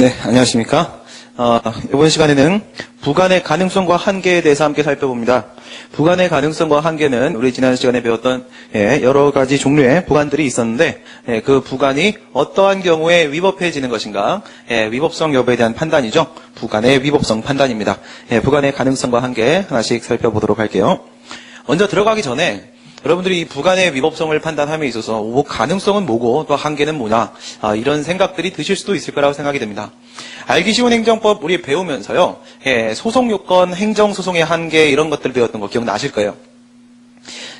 네, 안녕하십니까. 이번 시간에는 부관의 가능성과 한계에 대해서 함께 살펴봅니다. 부관의 가능성과 한계는 우리 지난 시간에 배웠던 여러 가지 종류의 부관들이 있었는데 그 부관이 어떠한 경우에 위법해지는 것인가, 위법성 여부에 대한 판단이죠. 부관의 위법성 판단입니다. 부관의 가능성과 한계 하나씩 살펴보도록 할게요. 먼저 들어가기 전에 여러분들이 이 부관의 위법성을 판단함에 있어서 가능성은 뭐고 또 한계는 뭐냐, 이런 생각들이 드실 수도 있을 거라고 생각이 됩니다. 알기 쉬운 행정법 우리 배우면서요, 소송요건, 행정소송의 한계 이런 것들 배웠던 거 기억나실 거예요.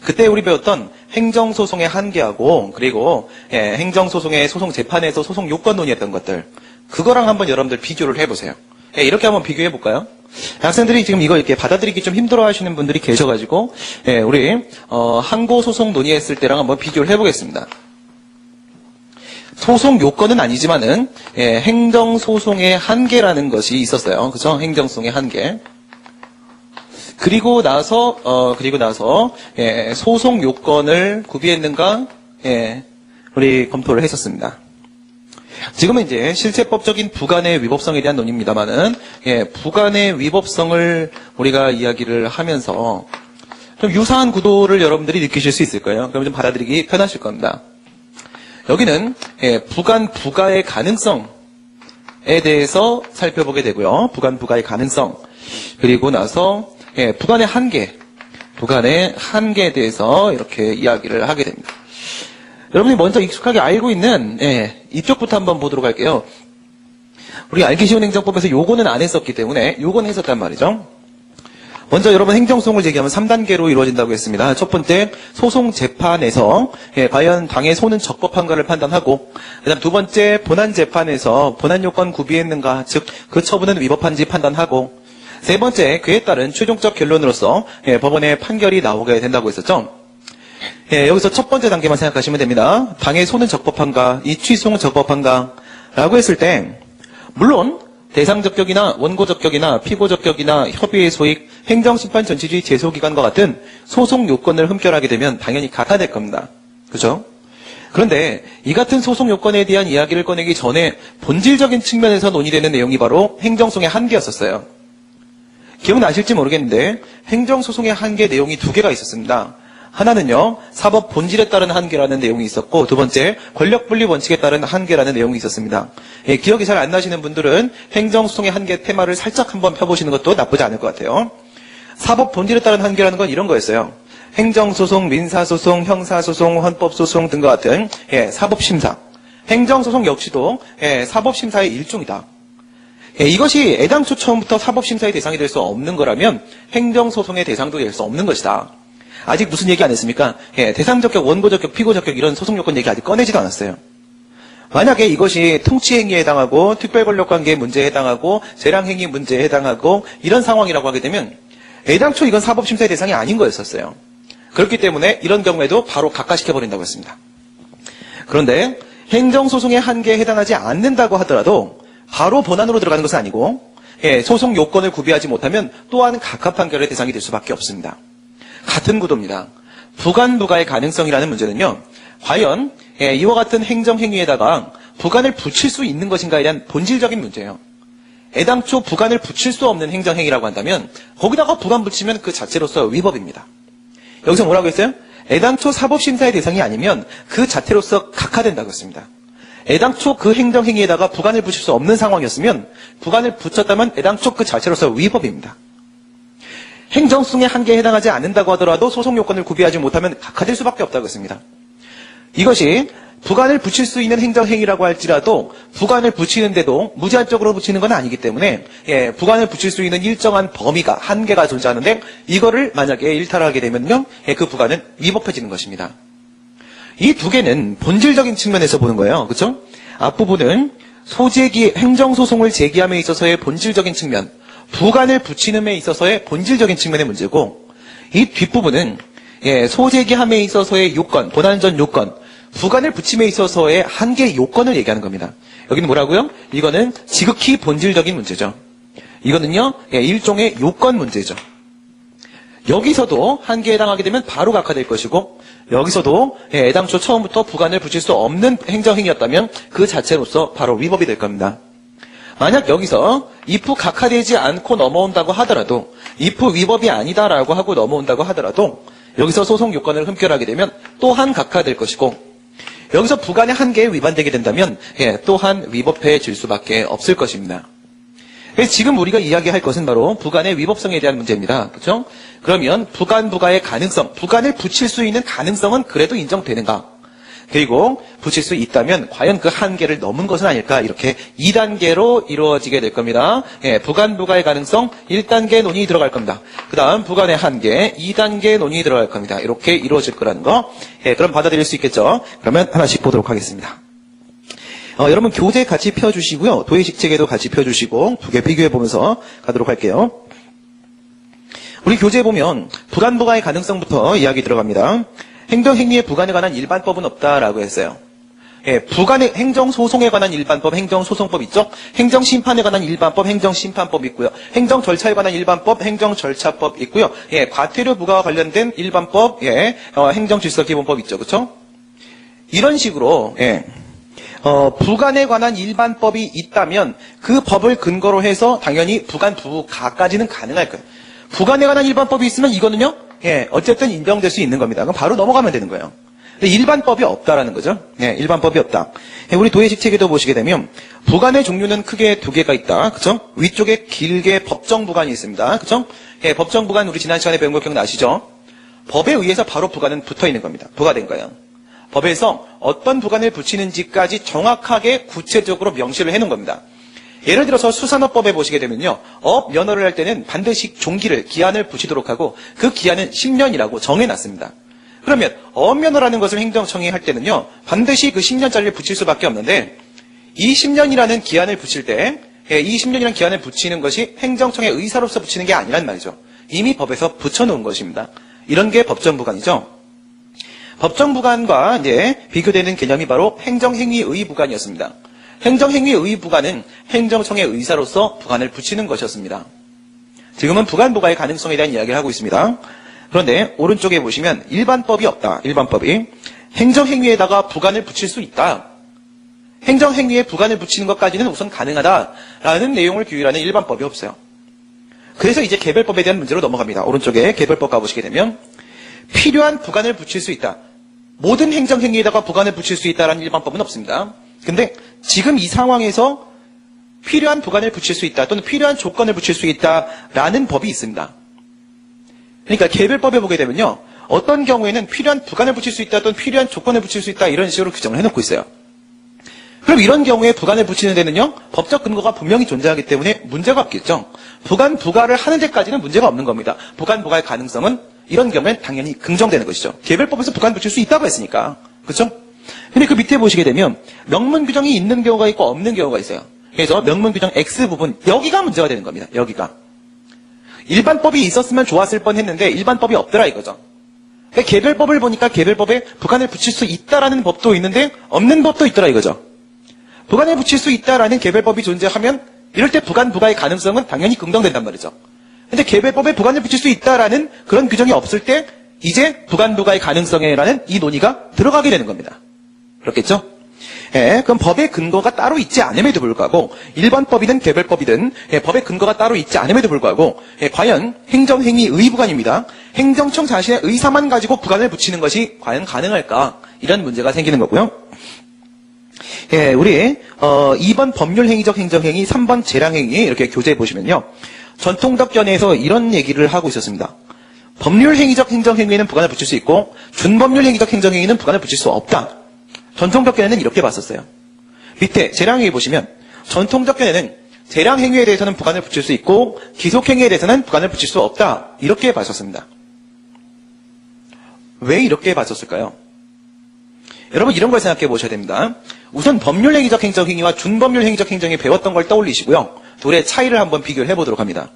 그때 우리 배웠던 행정소송의 한계하고 그리고 행정소송의 소송재판에서 소송요건 논의했던 것들, 그거랑 한번 여러분들 비교를 해보세요. 이렇게 한번 비교해볼까요? 학생들이 지금 이거 이렇게 받아들이기 좀 힘들어 하시는 분들이 계셔가지고, 우리, 항고소송 논의했을 때랑 한번 비교를 해보겠습니다. 소송 요건은 아니지만은, 행정소송의 한계라는 것이 있었어요. 그죠? 행정소송의 한계. 그리고 나서, 소송 요건을 구비했는가? 우리 검토를 했었습니다. 지금은 이제 실체법적인 부관의 위법성에 대한 논의입니다만은, 부관의 위법성을 우리가 이야기를 하면서 좀 유사한 구도를 여러분들이 느끼실 수 있을 거예요. 그럼 좀 받아들이기 편하실 겁니다. 여기는 부관 부가의 가능성에 대해서 살펴보게 되고요. 부관 부가의 가능성. 그리고 나서 부관의 한계에 대해서 이렇게 이야기를 하게 됩니다. 여러분이 먼저 익숙하게 알고 있는 이쪽부터 한번 보도록 할게요. 우리 알기 쉬운 행정법에서 요거는 안 했었기 때문에 요거는 했었단 말이죠. 먼저 여러분 행정소송을 제기하면 3단계로 이루어진다고 했습니다. 첫 번째, 소송재판에서 과연 당의 소는 적법한가를 판단하고, 그다음 두 번째, 본안재판에서 본안요건 구비했는가, 즉 그 처분은 위법한지 판단하고, 세 번째, 그에 따른 최종적 결론으로서 법원의 판결이 나오게 된다고 했었죠. 여기서 첫 번째 단계만 생각하시면 됩니다. 당의 소는 적법한가, 이 취소는 적법한가 라고 했을 때, 물론 대상적격이나 원고적격이나 피고적격이나 협의의 소익, 행정심판 전치주의 제소기관과 같은 소송 요건을 흠결하게 되면 당연히 각하될 겁니다. 그죠? 그런데 이 같은 소송 요건에 대한 이야기를 꺼내기 전에 본질적인 측면에서 논의되는 내용이 바로 행정소송의 한계였었어요. 기억나실지 모르겠는데 행정소송의 한계 내용이 두 개가 있었습니다. 하나는요, 사법 본질에 따른 한계라는 내용이 있었고, 두 번째, 권력분리 원칙에 따른 한계라는 내용이 있었습니다. 기억이 잘 안 나시는 분들은 행정소송의 한계 테마를 살짝 한번 펴보시는 것도 나쁘지 않을 것 같아요. 사법 본질에 따른 한계라는 건 이런 거였어요. 행정소송, 민사소송, 형사소송, 헌법소송 등과 같은 사법심사. 행정소송 역시도 사법심사의 일종이다. 이것이 애당초 처음부터 사법심사의 대상이 될 수 없는 거라면 행정소송의 대상도 될 수 없는 것이다. 아직 무슨 얘기 안 했습니까? 대상적격, 원고적격, 피고적격 이런 소송요건 얘기 아직 꺼내지도 않았어요. 만약에 이것이 통치행위에 해당하고 특별권력관계 문제에 해당하고 재량행위 문제에 해당하고 이런 상황이라고 하게 되면 애당초 이건 사법심사의 대상이 아닌 거였었어요. 그렇기 때문에 이런 경우에도 바로 각하시켜버린다고 했습니다. 그런데 행정소송의 한계에 해당하지 않는다고 하더라도 바로 본안으로 들어가는 것은 아니고 소송 요건을 구비하지 못하면 또한 각하 판결의 대상이 될 수밖에 없습니다. 같은 구도입니다. 부관 부가의 가능성이라는 문제는요, 과연 이와 같은 행정행위에다가 부관을 붙일 수 있는 것인가에 대한 본질적인 문제예요. 애당초 부관을 붙일 수 없는 행정행위라고 한다면 거기다가 부관 붙이면 그 자체로서 위법입니다. 여기서 뭐라고 했어요? 애당초 사법심사의 대상이 아니면 그 자체로서 각하된다고 했습니다. 애당초 그 행정행위에다가 부관을 붙일 수 없는 상황이었으면 부관을 붙였다면 애당초 그 자체로서 위법입니다. 행정소송의 한계에 해당하지 않는다고 하더라도 소송 요건을 구비하지 못하면 각하될 수밖에 없다고 했습니다. 이것이 부관을 붙일 수 있는 행정행위라고 할지라도 부관을 붙이는데도 무제한적으로 붙이는 건 아니기 때문에 부관을 붙일 수 있는 일정한 범위가, 한계가 존재하는데 이거를 만약에 일탈하게 되면요, 그 부관은 위법해지는 것입니다. 이 두 개는 본질적인 측면에서 보는 거예요. 그렇죠? 앞부분은 행정소송을 제기함에 있어서의 본질적인 측면, 부관을 붙이는 데 있어서의 본질적인 측면의 문제고, 이 뒷부분은 소제기함에 있어서의 요건, 본안전 요건, 부관을 붙임에 있어서의 한계 요건을 얘기하는 겁니다. 여기는 뭐라고요? 이거는 지극히 본질적인 문제죠. 이거는요, 일종의 요건 문제죠. 여기서도 한계에 해당하게 되면 바로 각하될 것이고, 여기서도 애당초 처음부터 부관을 붙일 수 없는 행정행위였다면 그 자체로서 바로 위법이 될 겁니다. 만약 여기서 if 각하되지 않고 넘어온다고 하더라도 if 위법이 아니다라고 하고 넘어온다고 하더라도 여기서 소송 요건을 흠결하게 되면 또한 각하될 것이고 여기서 부관의 한계에 위반되게 된다면 또한 위법해질 수밖에 없을 것입니다. 그래서 지금 우리가 이야기할 것은 바로 부관의 위법성에 대한 문제입니다. 그렇죠? 그러면 부관 부가의 가능성, 부관을 붙일 수 있는 가능성은 그래도 인정되는가? 그리고 붙일 수 있다면 과연 그 한계를 넘은 것은 아닐까? 이렇게 2단계로 이루어지게 될 겁니다. 부관 부가의 가능성 1단계 논의 들어갈 겁니다. 그 다음 부관의 한계 2단계 논의 들어갈 겁니다. 이렇게 이루어질 거라는 거. 그럼 받아들일 수 있겠죠? 그러면 하나씩 보도록 하겠습니다. 여러분 교재 같이 펴주시고요. 도의식 체계도 같이 펴주시고 두 개 비교해보면서 가도록 할게요. 우리 교재에 보면 부관 부가의 가능성부터 이야기 들어갑니다. 행정행위의 부관에 관한 일반법은 없다라고 했어요. 부관의 행정소송에 관한 일반법, 행정소송법 있죠? 행정심판에 관한 일반법, 행정심판법 있고요. 행정절차에 관한 일반법, 행정절차법 있고요. 과태료 부과와 관련된 일반법, 행정질서기본법 있죠. 그렇죠? 이런 식으로 부관에 관한 일반법이 있다면 그 법을 근거로 해서 당연히 부관 부가까지는 가능할 거예요. 부관에 관한 일반법이 있으면 이거는요, 어쨌든 인정될 수 있는 겁니다. 그럼 바로 넘어가면 되는 거예요. 근데 일반법이 없다라는 거죠. 일반법이 없다. 우리 도의식 체계도 보시게 되면 부관의 종류는 크게 두 개가 있다. 그죠? 위쪽에 길게 법정 부관이 있습니다. 그죠? 법정 부관 우리 지난 시간에 배운 거 기억나시죠? 법에 의해서 바로 부관은 붙어 있는 겁니다. 부과된 거예요. 법에서 어떤 부관을 붙이는지까지 정확하게 구체적으로 명시를 해놓은 겁니다. 예를 들어서 수산업법에 보시게 되면요. 업 면허를 할 때는 반드시 종기를, 기한을 붙이도록 하고 그 기한은 10년이라고 정해놨습니다. 그러면 업 면허라는 것을 행정청이 할 때는요. 반드시 그 10년짜리를 붙일 수밖에 없는데 이 10년이라는 기한을 붙일 때 이 10년이라는 기한을 붙이는 것이 행정청의 의사로서 붙이는 게 아니란 말이죠. 이미 법에서 붙여놓은 것입니다. 이런 게 법정부관이죠. 법정부관과 이제 비교되는 개념이 바로 행정행위의 부관이었습니다. 행정행위의 부관은 행정청의 의사로서 부관을 붙이는 것이었습니다. 지금은 부관 부과의 가능성에 대한 이야기를 하고 있습니다. 그런데 오른쪽에 보시면 일반법이 없다. 일반법이 행정행위에다가 부관을 붙일 수 있다. 행정행위에 부관을 붙이는 것까지는 우선 가능하다라는 내용을 규율하는 일반법이 없어요. 그래서 이제 개별법에 대한 문제로 넘어갑니다. 오른쪽에 개별법 가보시게 되면 필요한 부관을 붙일 수 있다. 모든 행정행위에다가 부관을 붙일 수 있다라는 일반법은 없습니다. 근데 지금 이 상황에서 필요한 부관을 붙일 수 있다 또는 필요한 조건을 붙일 수 있다라는 법이 있습니다. 그러니까 개별법에 보게 되면요. 어떤 경우에는 필요한 부관을 붙일 수 있다 또는 필요한 조건을 붙일 수 있다 이런 식으로 규정을 해놓고 있어요. 그럼 이런 경우에 부관을 붙이는 데는요. 법적 근거가 분명히 존재하기 때문에 문제가 없겠죠. 부관 부과를 하는 데까지는 문제가 없는 겁니다. 부관 부과의 가능성은 이런 경우엔 당연히 긍정되는 것이죠. 개별법에서 부관 붙일 수 있다고 했으니까. 그렇죠? 근데 그 밑에 보시게 되면 명문 규정이 있는 경우가 있고 없는 경우가 있어요. 그래서 명문 규정 X 부분 여기가 문제가 되는 겁니다. 여기가. 일반법이 있었으면 좋았을 뻔했는데 일반법이 없더라 이거죠. 그러니까 개별법을 보니까 개별법에 부관을 붙일 수 있다라는 법도 있는데 없는 법도 있더라 이거죠. 부관을 붙일 수 있다라는 개별법이 존재하면 이럴 때 부관 부과의 가능성은 당연히 긍정된단 말이죠. 근데 개별법에 부관을 붙일 수 있다라는 그런 규정이 없을 때 이제 부관 부과의 가능성에라는 이 논의가 들어가게 되는 겁니다. 그렇겠죠? 그럼 법의 근거가 따로 있지 않음에도 불구하고 일반법이든 개별법이든 법의 근거가 따로 있지 않음에도 불구하고 과연 행정행위 의부관입니다. 행정청 자신의 의사만 가지고 부관을 붙이는 것이 과연 가능할까? 이런 문제가 생기는 거고요. 우리 2번 법률행위적 행정행위, 3번 재량행위 이렇게 교재에 보시면요. 전통적 견해에서 이런 얘기를 하고 있었습니다. 법률행위적 행정행위에는 부관을 붙일 수 있고 준법률행위적 행정행위는 부관을 붙일 수 없다. 전통적 견해는 이렇게 봤었어요. 밑에 재량행위 보시면 전통적 견해는 재량행위에 대해서는 부관을 붙일 수 있고 기속행위에 대해서는 부관을 붙일 수 없다. 이렇게 봤었습니다. 왜 이렇게 봤었을까요? 여러분 이런 걸 생각해 보셔야 됩니다. 우선 법률행위적 행정행위와 준법률행위적 행정행위 배웠던 걸 떠올리시고요. 둘의 차이를 한번 비교를 해보도록 합니다.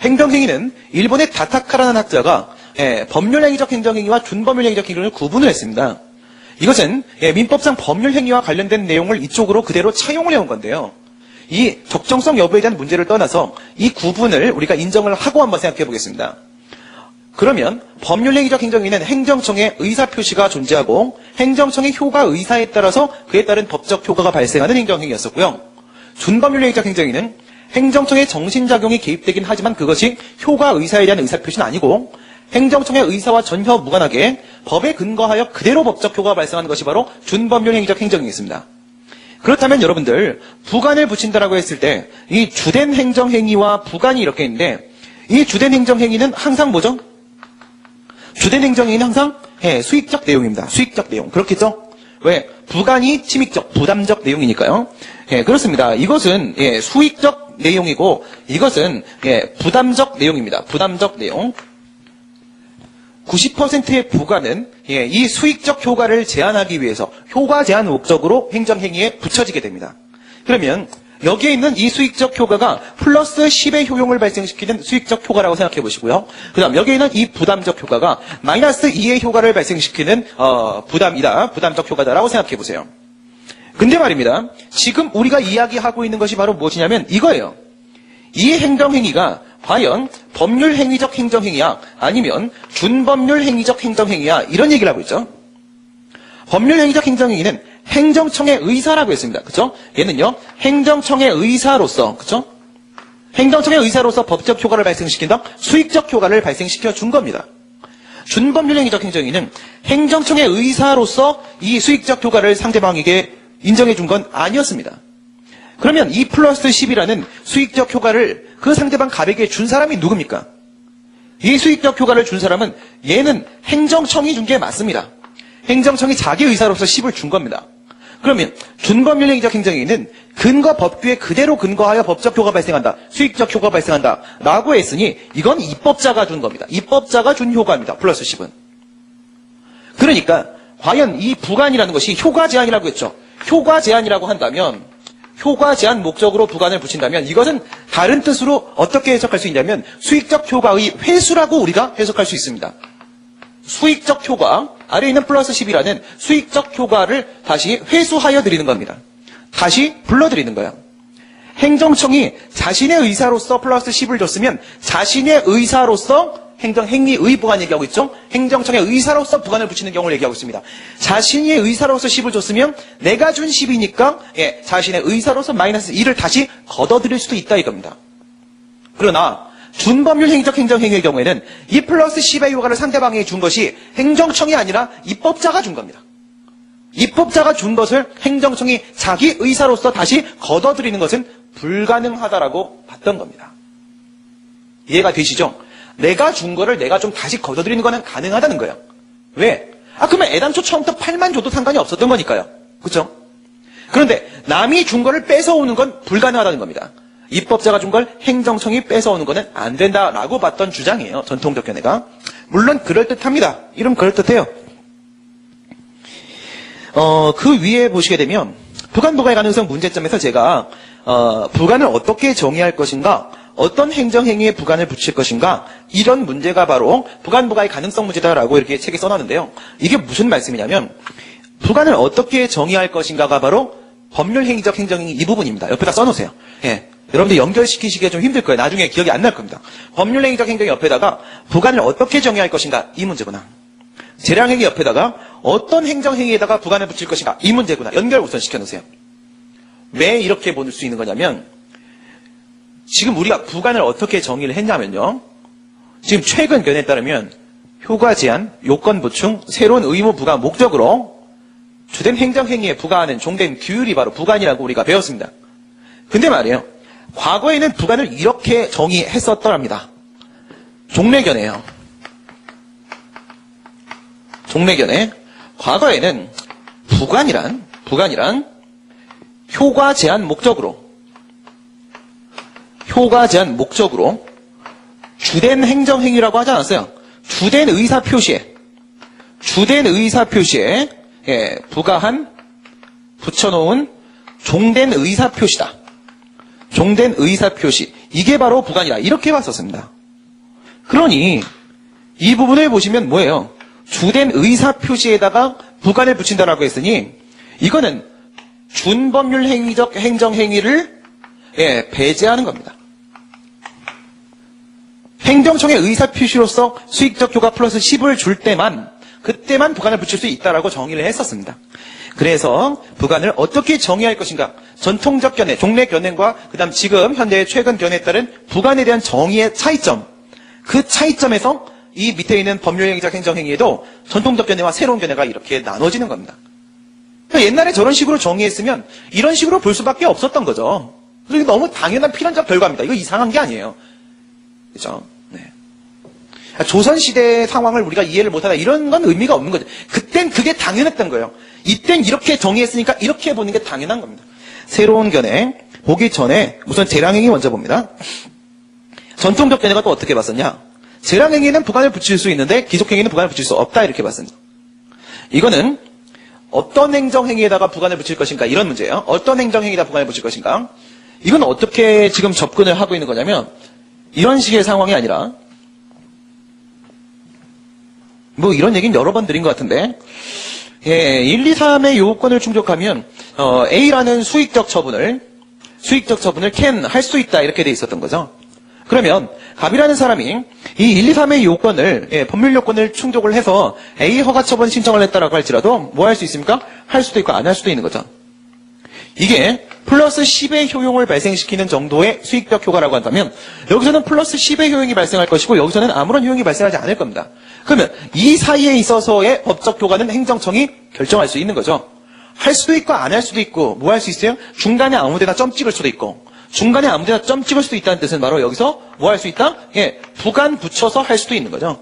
행정행위는 일본의 다타카라는 학자가 법률행위적 행정행위와 준법률행위적 행정행위를 구분을 했습니다. 이것은 민법상 법률행위와 관련된 내용을 이쪽으로 그대로 차용을 해온 건데요. 이 적정성 여부에 대한 문제를 떠나서 이 구분을 우리가 인정을 하고 한번 생각해 보겠습니다. 그러면 법률행위적 행정행위는 행정청의 의사표시가 존재하고 행정청의 효과 의사에 따라서 그에 따른 법적 효과가 발생하는 행정행위였었고요. 준법률 행위적 행정행위는 행정청의 정신작용이 개입되긴 하지만 그것이 효과 의사에 대한 의사표시는 아니고 행정청의 의사와 전혀 무관하게 법에 근거하여 그대로 법적 효과가 발생하는 것이 바로 준법률 행위적 행정행위입니다. 그렇다면 여러분들 부관을 붙인다라고 했을 때 이 주된 행정행위와 부관이 이렇게 있는데 이 주된 행정행위는 항상 뭐죠? 주된 행정행위는 항상 수익적 내용입니다. 수익적 내용. 그렇겠죠? 왜? 부관이 침익적, 부담적 내용이니까요. 그렇습니다. 이것은 수익적 내용이고 이것은 부담적 내용입니다. 부담적 내용. 90%의 부관은 이 수익적 효과를 제한하기 위해서 효과 제한 목적으로 행정행위에 붙여지게 됩니다. 그러면 여기에 있는 이 수익적 효과가 플러스 10의 효용을 발생시키는 수익적 효과라고 생각해 보시고요. 그 다음 여기에 있는 이 부담적 효과가 마이너스 2의 효과를 발생시키는 부담적 효과다라고 생각해 보세요. 근데 말입니다. 지금 우리가 이야기하고 있는 것이 바로 무엇이냐면 이거예요. 이 행정행위가 과연 법률 행위적 행정행위야 아니면 준법률 행위적 행정행위야 이런 얘기를 하고 있죠. 법률 행위적 행정행위는 행정청의 의사라고 했습니다. 그렇죠? 얘는요. 행정청의 의사로서 그렇죠? 행정청의 의사로서 법적 효과를 발생시킨다. 수익적 효과를 발생시켜 준 겁니다. 준법률 행위적 행정행위는 행정청의 의사로서 이 수익적 효과를 상대방에게 인정해 준 건 아니었습니다. 그러면 이 플러스 10이라는 수익적 효과를 그 상대방 갑에게 준 사람이 누굽니까? 이 수익적 효과를 준 사람은 얘는 행정청이 준 게 맞습니다. 행정청이 자기 의사로서 10을 준 겁니다. 그러면 준법률 행위적 행정행위는 근거 법규에 그대로 근거하여 법적 효과가 발생한다. 수익적 효과가 발생한다. 라고 했으니 이건 입법자가 준 겁니다. 입법자가 준 효과입니다. 플러스 10은. 그러니까 과연 이 부관이라는 것이 효과 제한이라고 했죠. 효과 제한이라고 한다면 효과 제한 목적으로 부관을 붙인다면 이것은 다른 뜻으로 어떻게 해석할 수 있냐면 수익적 효과의 회수라고 우리가 해석할 수 있습니다. 수익적 효과, 아래에 있는 플러스 10이라는 수익적 효과를 다시 회수하여 드리는 겁니다. 다시 불러드리는 거예요. 행정청이 자신의 의사로서 플러스 10을 줬으면 자신의 의사로서 행정행위의 부관 얘기하고 있죠. 행정청의 의사로서 부관을 붙이는 경우를 얘기하고 있습니다. 자신의 의사로서 10을 줬으면 내가 준 10이니까 자신의 의사로서 마이너스 1을 다시 걷어들일 수도 있다 이겁니다. 그러나 준법률 행위적 행정행위의 경우에는 이 플러스 10의 효과를 상대방에게 준 것이 행정청이 아니라 입법자가 준 겁니다. 입법자가 준 것을 행정청이 자기 의사로서 다시 걷어들이는 것은 불가능하다라고 봤던 겁니다. 이해가 되시죠? 내가 준 거를 내가 좀 다시 걷어들이는 거는 가능하다는 거예요. 왜? 그러면 애당초 처음부터 8만 줘도 상관이 없었던 거니까요. 그렇죠? 그런데 남이 준 거를 뺏어오는 건 불가능하다는 겁니다. 입법자가 준 걸 행정청이 뺏어오는 거는 안 된다라고 봤던 주장이에요. 전통적 견해가. 물론 그럴듯합니다. 이름 그럴듯해요. 그 위에 보시게 되면 부관부과의 가능성 문제점에서 제가 부관을 어떻게 정의할 것인가, 어떤 행정행위에 부관을 붙일 것인가, 이런 문제가 바로 부관부과의 가능성 문제다라고 이렇게 책에 써놨는데요. 이게 무슨 말씀이냐면 부관을 어떻게 정의할 것인가가 바로 법률행위적 행정행위 이 부분입니다. 옆에다 써놓으세요. 여러분들 연결시키시기가 좀 힘들 거예요. 나중에 기억이 안 날 겁니다. 법률행위적 행정이 옆에다가 부관을 어떻게 정의할 것인가 이 문제구나. 재량행위 옆에다가 어떤 행정행위에다가 부관을 붙일 것인가 이 문제구나. 연결 우선 시켜놓으세요. 왜 이렇게 볼 수 있는 거냐면 지금 우리가 부관을 어떻게 정의를 했냐면요. 지금 최근 견해에 따르면 효과 제한, 요건 보충, 새로운 의무 부과 목적으로 주된 행정행위에 부과하는 종된 규율이 바로 부관이라고 우리가 배웠습니다. 근데 말이에요. 과거에는 부관을 이렇게 정의했었더랍니다. 종래견해요. 종래견해. 과거에는 부관이란 효과 제한 목적으로 주된 행정행위라고 하지 않았어요. 주된 의사표시에 부과한 붙여놓은 종된 의사표시다. 종된 의사표시. 이게 바로 부관이다. 이렇게 봤었습니다. 그러니 이 부분을 보시면 뭐예요? 주된 의사표시에다가 부관을 붙인다라고 했으니 이거는 준법률 행위적 행정행위를 배제하는 겁니다. 행정청의 의사표시로서 수익적 효과 플러스 10을 줄 때만 그때만 부관을 붙일 수 있다라고 정의를 했었습니다. 그래서 부관을 어떻게 정의할 것인가? 전통적 견해, 종래 견해과 그다음 지금 현대의 최근 견해에 따른 부관에 대한 정의의 차이점. 그 차이점에서 이 밑에 있는 법률행위적 행정행위에도 전통적 견해와 새로운 견해가 이렇게 나눠지는 겁니다. 그러니까 옛날에 저런 식으로 정의했으면 이런 식으로 볼 수밖에 없었던 거죠. 그리고 너무 당연한 필연적 결과입니다. 이거 이상한 게 아니에요. 그죠? 네. 조선시대 상황을 우리가 이해를 못하다 이런 건 의미가 없는 거죠. 그땐 그게 당연했던 거예요. 이땐 이렇게 정의했으니까 이렇게 보는 게 당연한 겁니다. 새로운 견해 보기 전에 우선 재량행위 먼저 봅니다. 전통적 견해가 또 어떻게 봤었냐? 재량행위는 부관을 붙일 수 있는데 기속행위는 부관을 붙일 수 없다 이렇게 봤습니다. 이거는 어떤 행정행위에다가 부관을 붙일 것인가 이런 문제예요. 어떤 행정행위에다 부관을 붙일 것인가? 이건 어떻게 지금 접근을 하고 있는 거냐면 이런 식의 상황이 아니라 뭐 이런 얘기는 여러 번 드린 것 같은데 1, 2, 3의 요건을 충족하면 A라는 수익적 처분을 can 할 수 있다 이렇게 돼 있었던 거죠. 그러면 갑이라는 사람이 이 1, 2, 3의 요건을 법률 요건을 충족을 해서 A 허가 처분 신청을 했다라고 할지라도 뭐 할 수 있습니까? 할 수도 있고 안 할 수도 있는 거죠. 이게 플러스 10의 효용을 발생시키는 정도의 수익적 효과라고 한다면 여기서는 플러스 10의 효용이 발생할 것이고 여기서는 아무런 효용이 발생하지 않을 겁니다. 그러면 이 사이에 있어서의 법적 효과는 행정청이 결정할 수 있는 거죠. 할 수도 있고 안 할 수도 있고 뭐 할 수 있어요? 중간에 아무 데나 점 찍을 수도 있고 중간에 아무 데나 점 찍을 수도 있다는 뜻은 바로 여기서 뭐 할 수 있다? 부관 붙여서 할 수도 있는 거죠.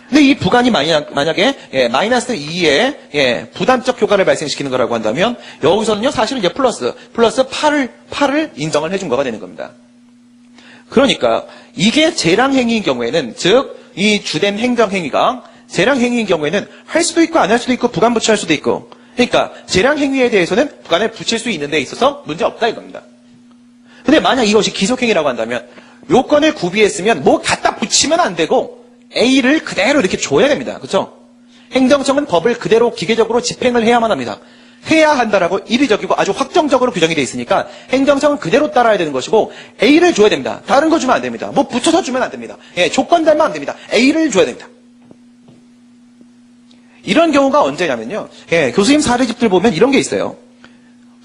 근데 이 부관이 만약에 마이너스 2의 부담적 효과를 발생시키는 거라고 한다면 여기서는요 사실은 이제 플러스 8을 인정을 해준 거가 되는 겁니다. 그러니까 이게 재량행위인 경우에는 즉 이 주된 행정행위가 재량행위인 경우에는 할 수도 있고 안 할 수도 있고 부관 붙여할 수도 있고 그러니까 재량행위에 대해서는 부관을 붙일 수 있는 데 있어서 문제 없다 이겁니다. 근데 만약 이것이 기속행위라고 한다면 요건을 구비했으면 뭐 갖다 붙이면 안 되고 A를 그대로 이렇게 줘야 됩니다. 그렇죠? 행정청은 법을 그대로 기계적으로 집행을 해야만 합니다. 해야 한다라고 이비적이고 아주 확정적으로 규정이 돼 있으니까 행정청은 그대로 따라야 되는 것이고 A를 줘야 됩니다. 다른 거 주면 안 됩니다. 뭐 붙여서 주면 안 됩니다. 조건 달면 안 됩니다. A를 줘야 됩니다. 이런 경우가 언제냐면요. 교수님 사례집들 보면 이런 게 있어요.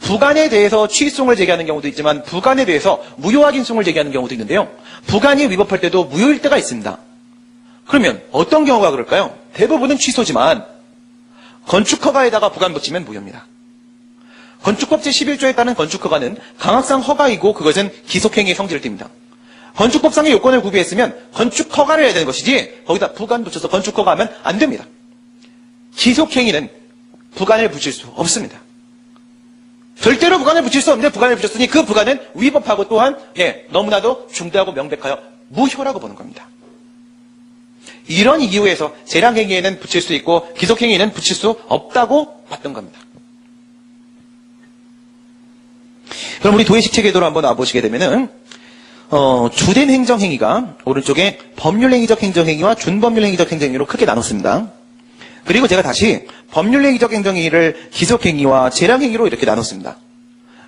부관에 대해서 취소송을 제기하는 경우도 있지만 부관에 대해서 무효확인송을 제기하는 경우도 있는데요. 부관이 위법할 때도 무효일 때가 있습니다. 그러면 어떤 경우가 그럴까요? 대부분은 취소지만 건축허가에다가 부관 붙이면 무효입니다. 건축법 제11조에 따른 건축허가는 강학상 허가이고 그것은 기속행위의 성질을 띱니다. 건축법상의 요건을 구비했으면 건축허가를 해야 되는 것이지 거기다 부관 붙여서 건축허가하면 안 됩니다. 기속행위는 부관을 붙일 수 없습니다. 절대로 부관을 붙일 수 없는데 부관을 붙였으니 그 부관은 위법하고 또한 너무나도 중대하고 명백하여 무효라고 보는 겁니다. 이런 이유에서 재량행위에는 붙일 수 있고 기속행위에는 붙일 수 없다고 봤던 겁니다. 그럼 우리 도의식 체계도로 한번 와보시게 되면은 주된 행정행위가 오른쪽에 법률행위적 행정행위와 준법률행위적 행정행위로 크게 나눴습니다. 그리고 제가 다시 법률행위적 행정행위를 기속행위와 재량행위로 이렇게 나눴습니다.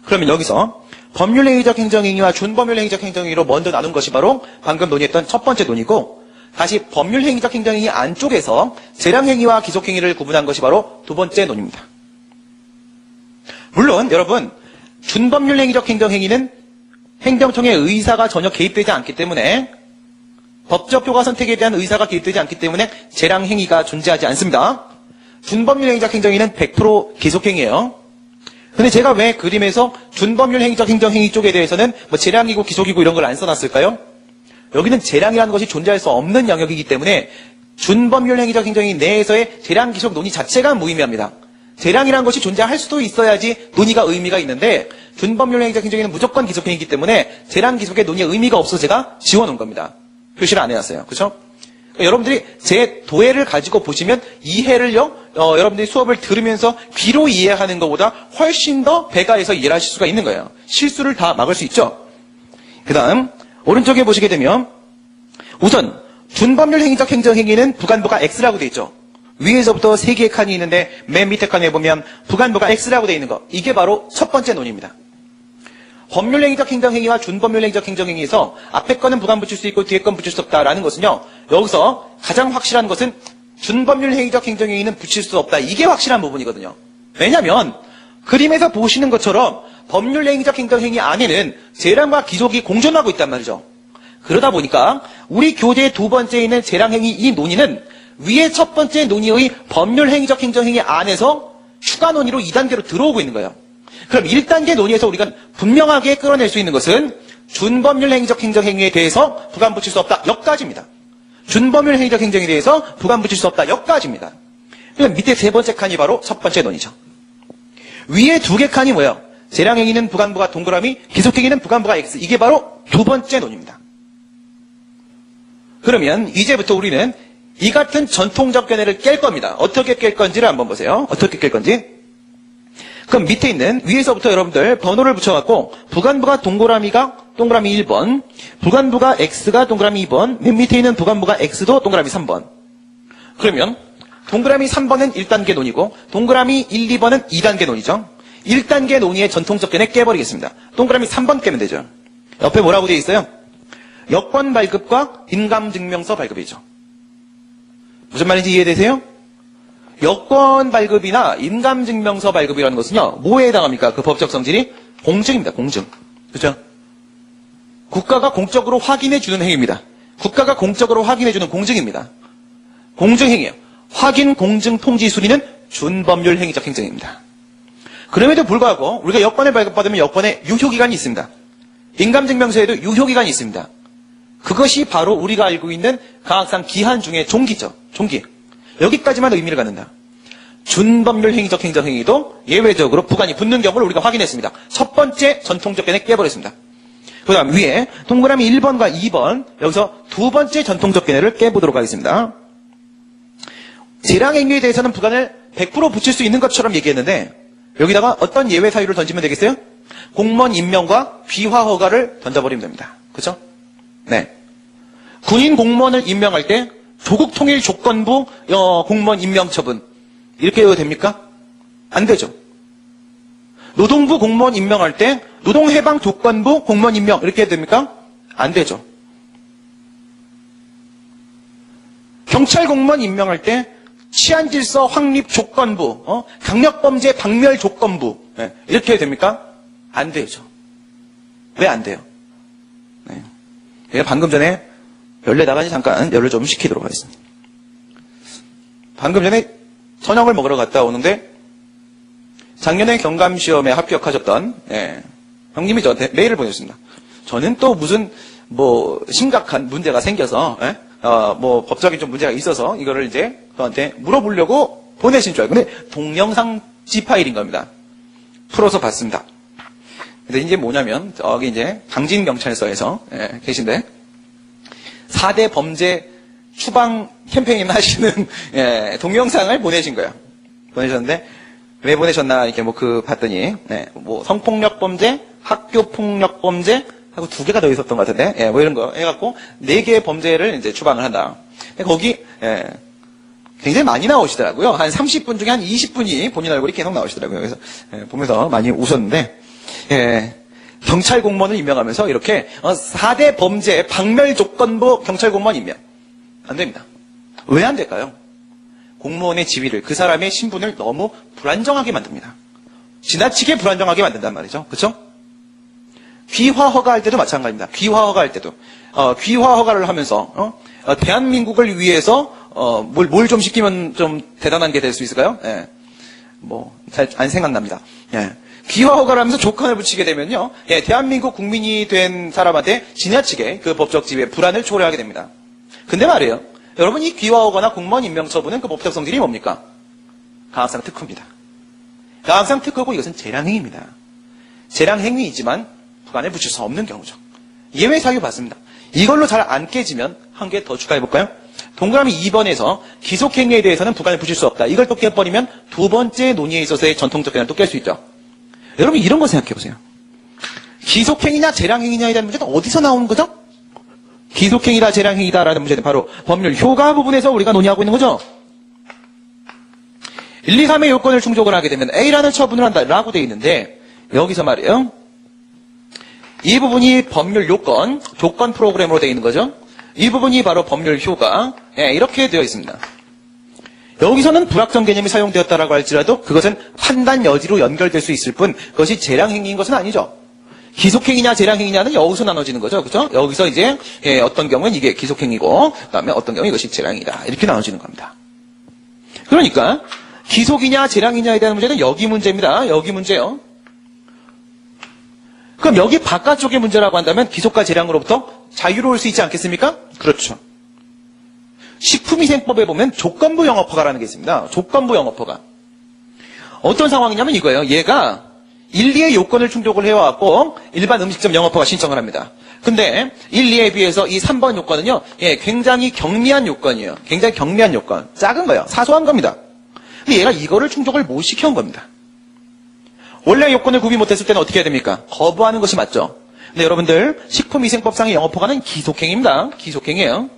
그러면 여기서 법률행위적 행정행위와 준법률행위적 행정행위로 먼저 나눈 것이 바로 방금 논의했던 첫 번째 논의고 다시 법률행위적 행정행위 안쪽에서 재량행위와 기속행위를 구분한 것이 바로 두 번째 논의입니다. 물론 여러분 준법률행위적 행정행위는 행정청의 의사가 전혀 개입되지 않기 때문에 법적 효과 선택에 대한 의사가 개입되지 않기 때문에 재량행위가 존재하지 않습니다. 준법률행위적 행정행위는 100% 기속행위예요. 근데 제가 왜 그림에서 준법률행위적 행정행위 쪽에 대해서는 뭐 재량이고 기속이고 이런 걸 안 써놨을까요? 여기는 재량이라는 것이 존재할 수 없는 영역이기 때문에 준법률행위적 행정행위 내에서의 재량 기속 논의 자체가 무의미합니다. 재량이라는 것이 존재할 수도 있어야지 논의가 의미가 있는데 준법률행위적 행정행위는 무조건 기속행위이기 때문에 재량 기속의 논의에 의미가 없어서 제가 지워놓은 겁니다. 표시를 안 해놨어요. 그렇죠? 여러분들이 제 도해를 가지고 보시면 이해를요, 여러분들이 수업을 들으면서 귀로 이해하는 것보다 훨씬 더 배가해서 이해를 하실 수가 있는 거예요. 실수를 다 막을 수 있죠. 그 다음 오른쪽에 보시게 되면 우선 준법률행위적 행정행위는 부관부가 X라고 되어 있죠. 위에서부터 3개의 칸이 있는데 맨 밑에 칸에 보면 부관부가 X라고 되어 있는 거. 이게 바로 첫 번째 논의입니다. 법률행위적 행정행위와 준법률행위적 행정행위에서 앞에 거는 부관 붙일 수 있고 뒤에 건 붙일 수 없다라는 것은요. 여기서 가장 확실한 것은 준법률행위적 행정행위는 붙일 수 없다. 이게 확실한 부분이거든요. 왜냐하면 그림에서 보시는 것처럼 법률행위적 행정행위 안에는 재량과 기속이 공존하고 있단 말이죠. 그러다 보니까 우리 교재의 두 번째에 있는 재량행위 이 논의는 위의 첫 번째 논의의 법률행위적 행정행위 안에서 추가 논의로 2단계로 들어오고 있는 거예요. 그럼 1단계 논의에서 우리가 분명하게 끌어낼 수 있는 것은 준법률행위적 행정행위에 대해서 부관 붙일 수 없다. 여기까지입니다. 준법률행위적 행정에 대해서 부관 붙일 수 없다. 여기까지입니다. 그럼 밑에 세 번째 칸이 바로 첫 번째 논의죠. 위에 두 개 칸이 뭐예요? 재량행위는 부관부가 동그라미, 기속행위는 부관부가 X. 이게 바로 두 번째 논의입니다. 그러면 이제부터 우리는 이 같은 전통적 견해를 깰 겁니다. 어떻게 깰 건지를 한번 보세요. 어떻게 깰 건지. 그럼 밑에 있는 위에서부터 여러분들 번호를 붙여갖고 부관부가 동그라미가 동그라미 1번, 부관부가 X가 동그라미 2번, 맨 밑에 있는 부관부가 X도 동그라미 3번. 그러면 동그라미 3번은 1단계 논의고 동그라미 1, 2번은 2단계 논의죠. 1단계 논의의 전통적 견해 깨버리겠습니다. 동그라미 3번 깨면 되죠. 옆에 뭐라고 되어 있어요? 여권 발급과 인감증명서 발급이죠. 무슨 말인지 이해되세요? 여권 발급이나 인감증명서 발급이라는 것은요, 뭐에 해당합니까? 그 법적 성질이 공증입니다. 공증. 그렇죠? 국가가 공적으로 확인해주는 행위입니다. 국가가 공적으로 확인해주는 공증입니다. 공증행위예요. 확인, 공증, 통지, 수리는 준법률 행위적 행정입니다. 그럼에도 불구하고 우리가 여권을 발급받으면 여권에 유효기간이 있습니다. 인감증명서에도 유효기간이 있습니다. 그것이 바로 우리가 알고 있는 가학상 기한 중에 종기죠. 종기. 여기까지만 의미를 갖는다. 준법률 행위적 행정행위도 예외적으로 부관이 붙는 경우를 우리가 확인했습니다. 첫 번째 전통적 견해 깨버렸습니다. 그 다음 위에 동그라미 1번과 2번 여기서 두 번째 전통적 견해를 깨보도록 하겠습니다. 재량행위에 대해서는 부관을 100% 붙일 수 있는 것처럼 얘기했는데 여기다가 어떤 예외 사유를 던지면 되겠어요? 공무원 임명과 귀화 허가를 던져버리면 됩니다. 그렇죠? 네. 군인 공무원을 임명할 때 조국통일조건부 공무원 임명 처분 이렇게 해도 됩니까? 안 되죠. 노동부 공무원 임명할 때 노동해방조건부 공무원 임명 이렇게 해도 됩니까? 안 되죠. 경찰 공무원 임명할 때 치안질서 확립 조건부, 강력범죄 박멸 조건부 이렇게 해도 됩니까? 안 되죠. 왜 안 돼요? 네. 제가 방금 전에 열내다가니 잠깐 열을 좀 식히도록 하겠습니다. 방금 전에 저녁을 먹으러 갔다 오는데 작년에 경감시험에 합격하셨던 형님이 저한테 메일을 보내셨습니다. 저는 또 무슨 심각한 문제가 생겨서 법적인 좀 문제가 있어서 이거를 이제 저한테 물어보려고 보내신 줄 알고 근데 동영상 C 파일인 겁니다. 풀어서 봤습니다. 근데 이제 뭐냐면 저기 이제 강진경찰서에서 계신데 4대 범죄 추방 캠페인 하시는 동영상을 보내신 거예요. 보내셨는데 왜 보내셨나 이렇게 봤더니 성폭력 범죄, 학교 폭력 범죄 하고 2개가 더 있었던 것 같은데 이런 거 해갖고 4개의 범죄를 이제 추방을 한다. 거기 굉장히 많이 나오시더라고요. 한 30분 중에 한 20분이 본인 얼굴이 계속 나오시더라고요. 그래서 보면서 많이 웃었는데 경찰 공무원을 임명하면서 이렇게 4대 범죄 박멸 조건부 경찰 공무원 임명 안 됩니다. 왜 안 될까요? 공무원의 지위를 그 사람의 신분을 너무 불안정하게 만듭니다. 지나치게 불안정하게 만든단 말이죠. 그렇죠? 귀화 허가할 때도 마찬가지입니다. 귀화 허가할 때도 귀화 허가를 하면서 대한민국을 위해서 뭘 좀 시키면 좀 대단한 게 될 수 있을까요? 잘 안 생각납니다. 귀화 허가를 하면서 조건을 붙이게 되면요, 대한민국 국민이 된 사람한테 지나치게 그 법적 지위의 불안을 초래하게 됩니다. 근데 말이에요, 여러분 이 귀화 허가나 공무원 임명 처분은 그 법적 성질이 뭡니까? 가학상 특허입니다. 가학상 특허고 이것은 재량행위입니다. 재량행위이지만 부관을 붙일 수 없는 경우죠. 예외 사유 봤습니다. 이걸로 잘 안 깨지면 한 개 더 추가해볼까요? 동그라미 2번에서 기속행위에 대해서는 부관을 붙일 수 없다. 이걸 또 깨버리면 두 번째 논의에 있어서의 전통적 견해를 또 깰 수 있죠. 여러분 이런 거 생각해보세요. 기속행위냐 재량행위냐에 대한 문제는 어디서 나오는 거죠? 기속행위다 재량행위다라는 문제는 바로 법률 효과 부분에서 우리가 논의하고 있는 거죠. 1, 2, 3의 요건을 충족을 하게 되면 A라는 처분을 한다라고 되어 있는데 여기서 말이에요. 이 부분이 법률 요건, 조건 프로그램으로 되어 있는 거죠. 이 부분이 바로 법률 효과 이렇게 되어 있습니다. 여기서는 불확정 개념이 사용되었다라고 할지라도 그것은 판단 여지로 연결될 수 있을 뿐 그것이 재량행위인 것은 아니죠. 기속행위냐 재량행위냐는 여기서 나눠지는 거죠. 그렇죠? 여기서 이제 어떤 경우는 이게 기속행위고 그다음에 어떤 경우는 이것이 재량이다. 이렇게 나눠지는 겁니다. 그러니까 기속이냐 재량이냐에 대한 문제는 여기 문제입니다. 여기 문제요. 그럼 여기 바깥쪽의 문제라고 한다면 기속과 재량으로부터 자유로울 수 있지 않겠습니까? 그렇죠. 식품위생법에 보면 조건부 영업허가라는 게 있습니다. 조건부 영업허가. 어떤 상황이냐면 이거예요. 얘가 1, 2의 요건을 충족을 해왔고 일반 음식점 영업허가 신청을 합니다. 근데 1, 2에 비해서 이 3번 요건은요. 굉장히 경미한 요건이에요. 굉장히 경미한 요건. 작은 거예요. 사소한 겁니다. 근데 얘가 이거를 충족을 못 시켜온 겁니다. 원래 요건을 구비 못했을 때는 어떻게 해야 됩니까? 거부하는 것이 맞죠. 근데 여러분들 식품위생법상의 영업허가는 기속행위입니다. 기속행위예요.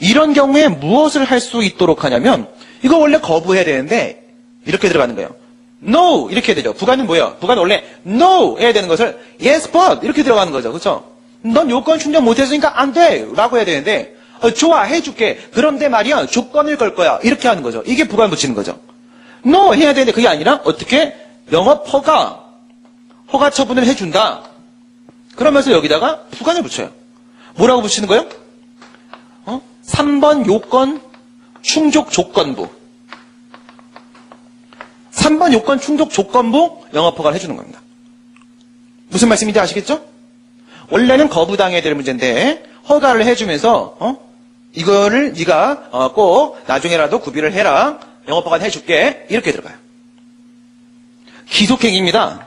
이런 경우에 무엇을 할 수 있도록 하냐면 이거 원래 거부해야 되는데 이렇게 들어가는 거예요. No 이렇게 해야 되죠. 부가는 뭐예요? 부가는 원래 No 해야 되는 것을 Yes but 이렇게 들어가는 거죠. 그렇죠? 넌 요건 충족 못했으니까 안 돼 라고 해야 되는데 좋아 해줄게. 그런데 말이야 조건을 걸 거야. 이렇게 하는 거죠. 이게 부가를 붙이는 거죠. No 해야 되는데 그게 아니라 어떻게 영업허가 허가 처분을 해준다. 그러면서 여기다가 부가를 붙여요. 뭐라고 붙이는 거예요? 3번 요건 충족 조건부. 3번 요건 충족 조건부 영업허가를 해주는 겁니다. 무슨 말씀인지 아시겠죠? 원래는 거부당해야 될 문제인데 허가를 해주면서 이거를 네가 꼭 나중에라도 구비를 해라. 영업허가는 해줄게. 이렇게 들어가요. 기속행위입니다.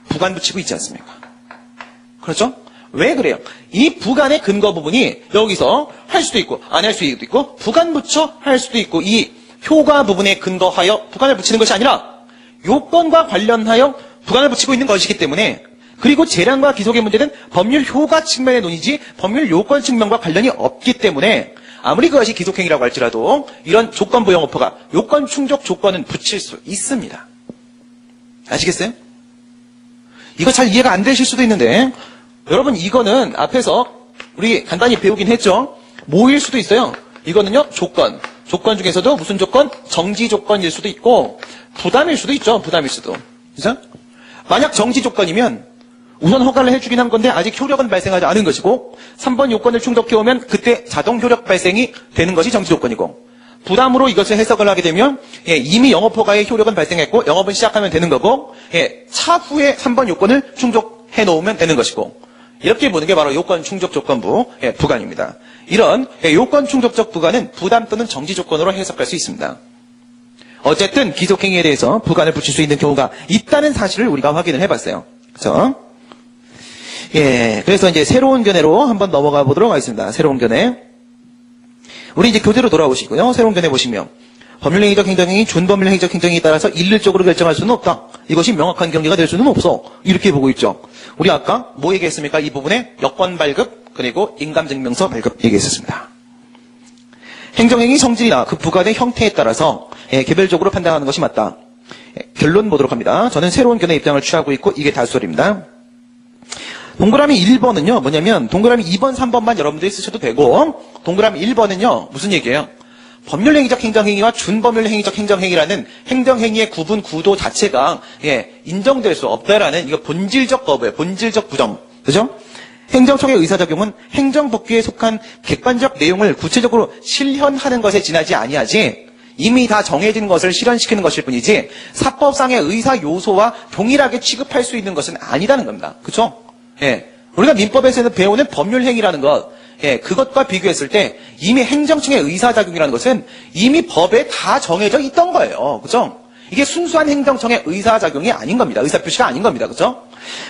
부관 붙이고 있지 않습니까? 그렇죠? 왜 그래요? 이 부관의 근거 부분이 여기서 할 수도 있고 안 할 수도 있고 부관 붙여 할 수도 있고 이 효과 부분에 근거하여 부관을 붙이는 것이 아니라 요건과 관련하여 부관을 붙이고 있는 것이기 때문에 그리고 재량과 기속의 문제는 법률 효과 측면의 논의지 법률 요건 측면과 관련이 없기 때문에 아무리 그것이 기속행위라고 할지라도 이런 조건부 영업허가 요건 충족 조건은 붙일 수 있습니다. 아시겠어요? 이거 잘 이해가 안 되실 수도 있는데 여러분 이거는 앞에서 우리 간단히 배우긴 했죠. 뭐일 수도 있어요. 이거는요 조건. 조건 중에서도 무슨 조건? 정지 조건일 수도 있고 부담일 수도 있죠. 부담일 수도. 그죠? 만약 정지 조건이면 우선 허가를 해주긴 한 건데 아직 효력은 발생하지 않은 것이고 3번 요건을 충족해오면 그때 자동 효력 발생이 되는 것이 정지 조건이고 부담으로 이것을 해석을 하게 되면 이미 영업허가의 효력은 발생했고 영업은 시작하면 되는 거고 차후에 3번 요건을 충족해 놓으면 되는 것이고 이렇게 보는 게 바로 요건 충족 조건부 부관입니다. 이런 요건 충족적 부관은 부담 또는 정지 조건으로 해석할 수 있습니다. 어쨌든 기속행위에 대해서 부관을 붙일 수 있는 경우가 있다는 사실을 우리가 확인을 해봤어요. 그렇죠? 그래서 이제 새로운 견해로 한번 넘어가 보도록 하겠습니다. 새로운 견해. 우리 이제 교재로 돌아오시고요. 새로운 견해 보시면 법률행위적 행정행위, 준법률행위적 행정행위에 따라서 일률적으로 결정할 수는 없다. 이것이 명확한 경계가 될 수는 없어. 이렇게 보고 있죠. 우리 아까 뭐 얘기했습니까? 이 부분에 여권 발급 그리고 인감증명서 발급 얘기했었습니다. 행정행위 성질이나 그 부관의 형태에 따라서 개별적으로 판단하는 것이 맞다. 결론 보도록 합니다. 저는 새로운 견해 입장을 취하고 있고 이게 다수설입니다. 동그라미 1번은요, 뭐냐면, 동그라미 2번, 3번만 여러분들이 쓰셔도 되고, 동그라미 1번은요, 무슨 얘기예요? 법률행위적 행정행위와 준법률행위적 행정행위라는 행정행위의 구분 구도 자체가, 인정될 수 없다라는, 이거 본질적 거부예요. 본질적 부정. 그죠? 행정청의 의사작용은 행정법규에 속한 객관적 내용을 구체적으로 실현하는 것에 지나지 아니하지, 이미 다 정해진 것을 실현시키는 것일 뿐이지, 사법상의 의사 요소와 동일하게 취급할 수 있는 것은 아니다는 겁니다. 그죠? 우리가 민법에서는 배우는 법률행위라는 것, 그것과 비교했을 때 이미 행정청의 의사작용이라는 것은 이미 법에 다 정해져 있던 거예요. 그죠? 이게 순수한 행정청의 의사작용이 아닌 겁니다. 의사표시가 아닌 겁니다. 그죠?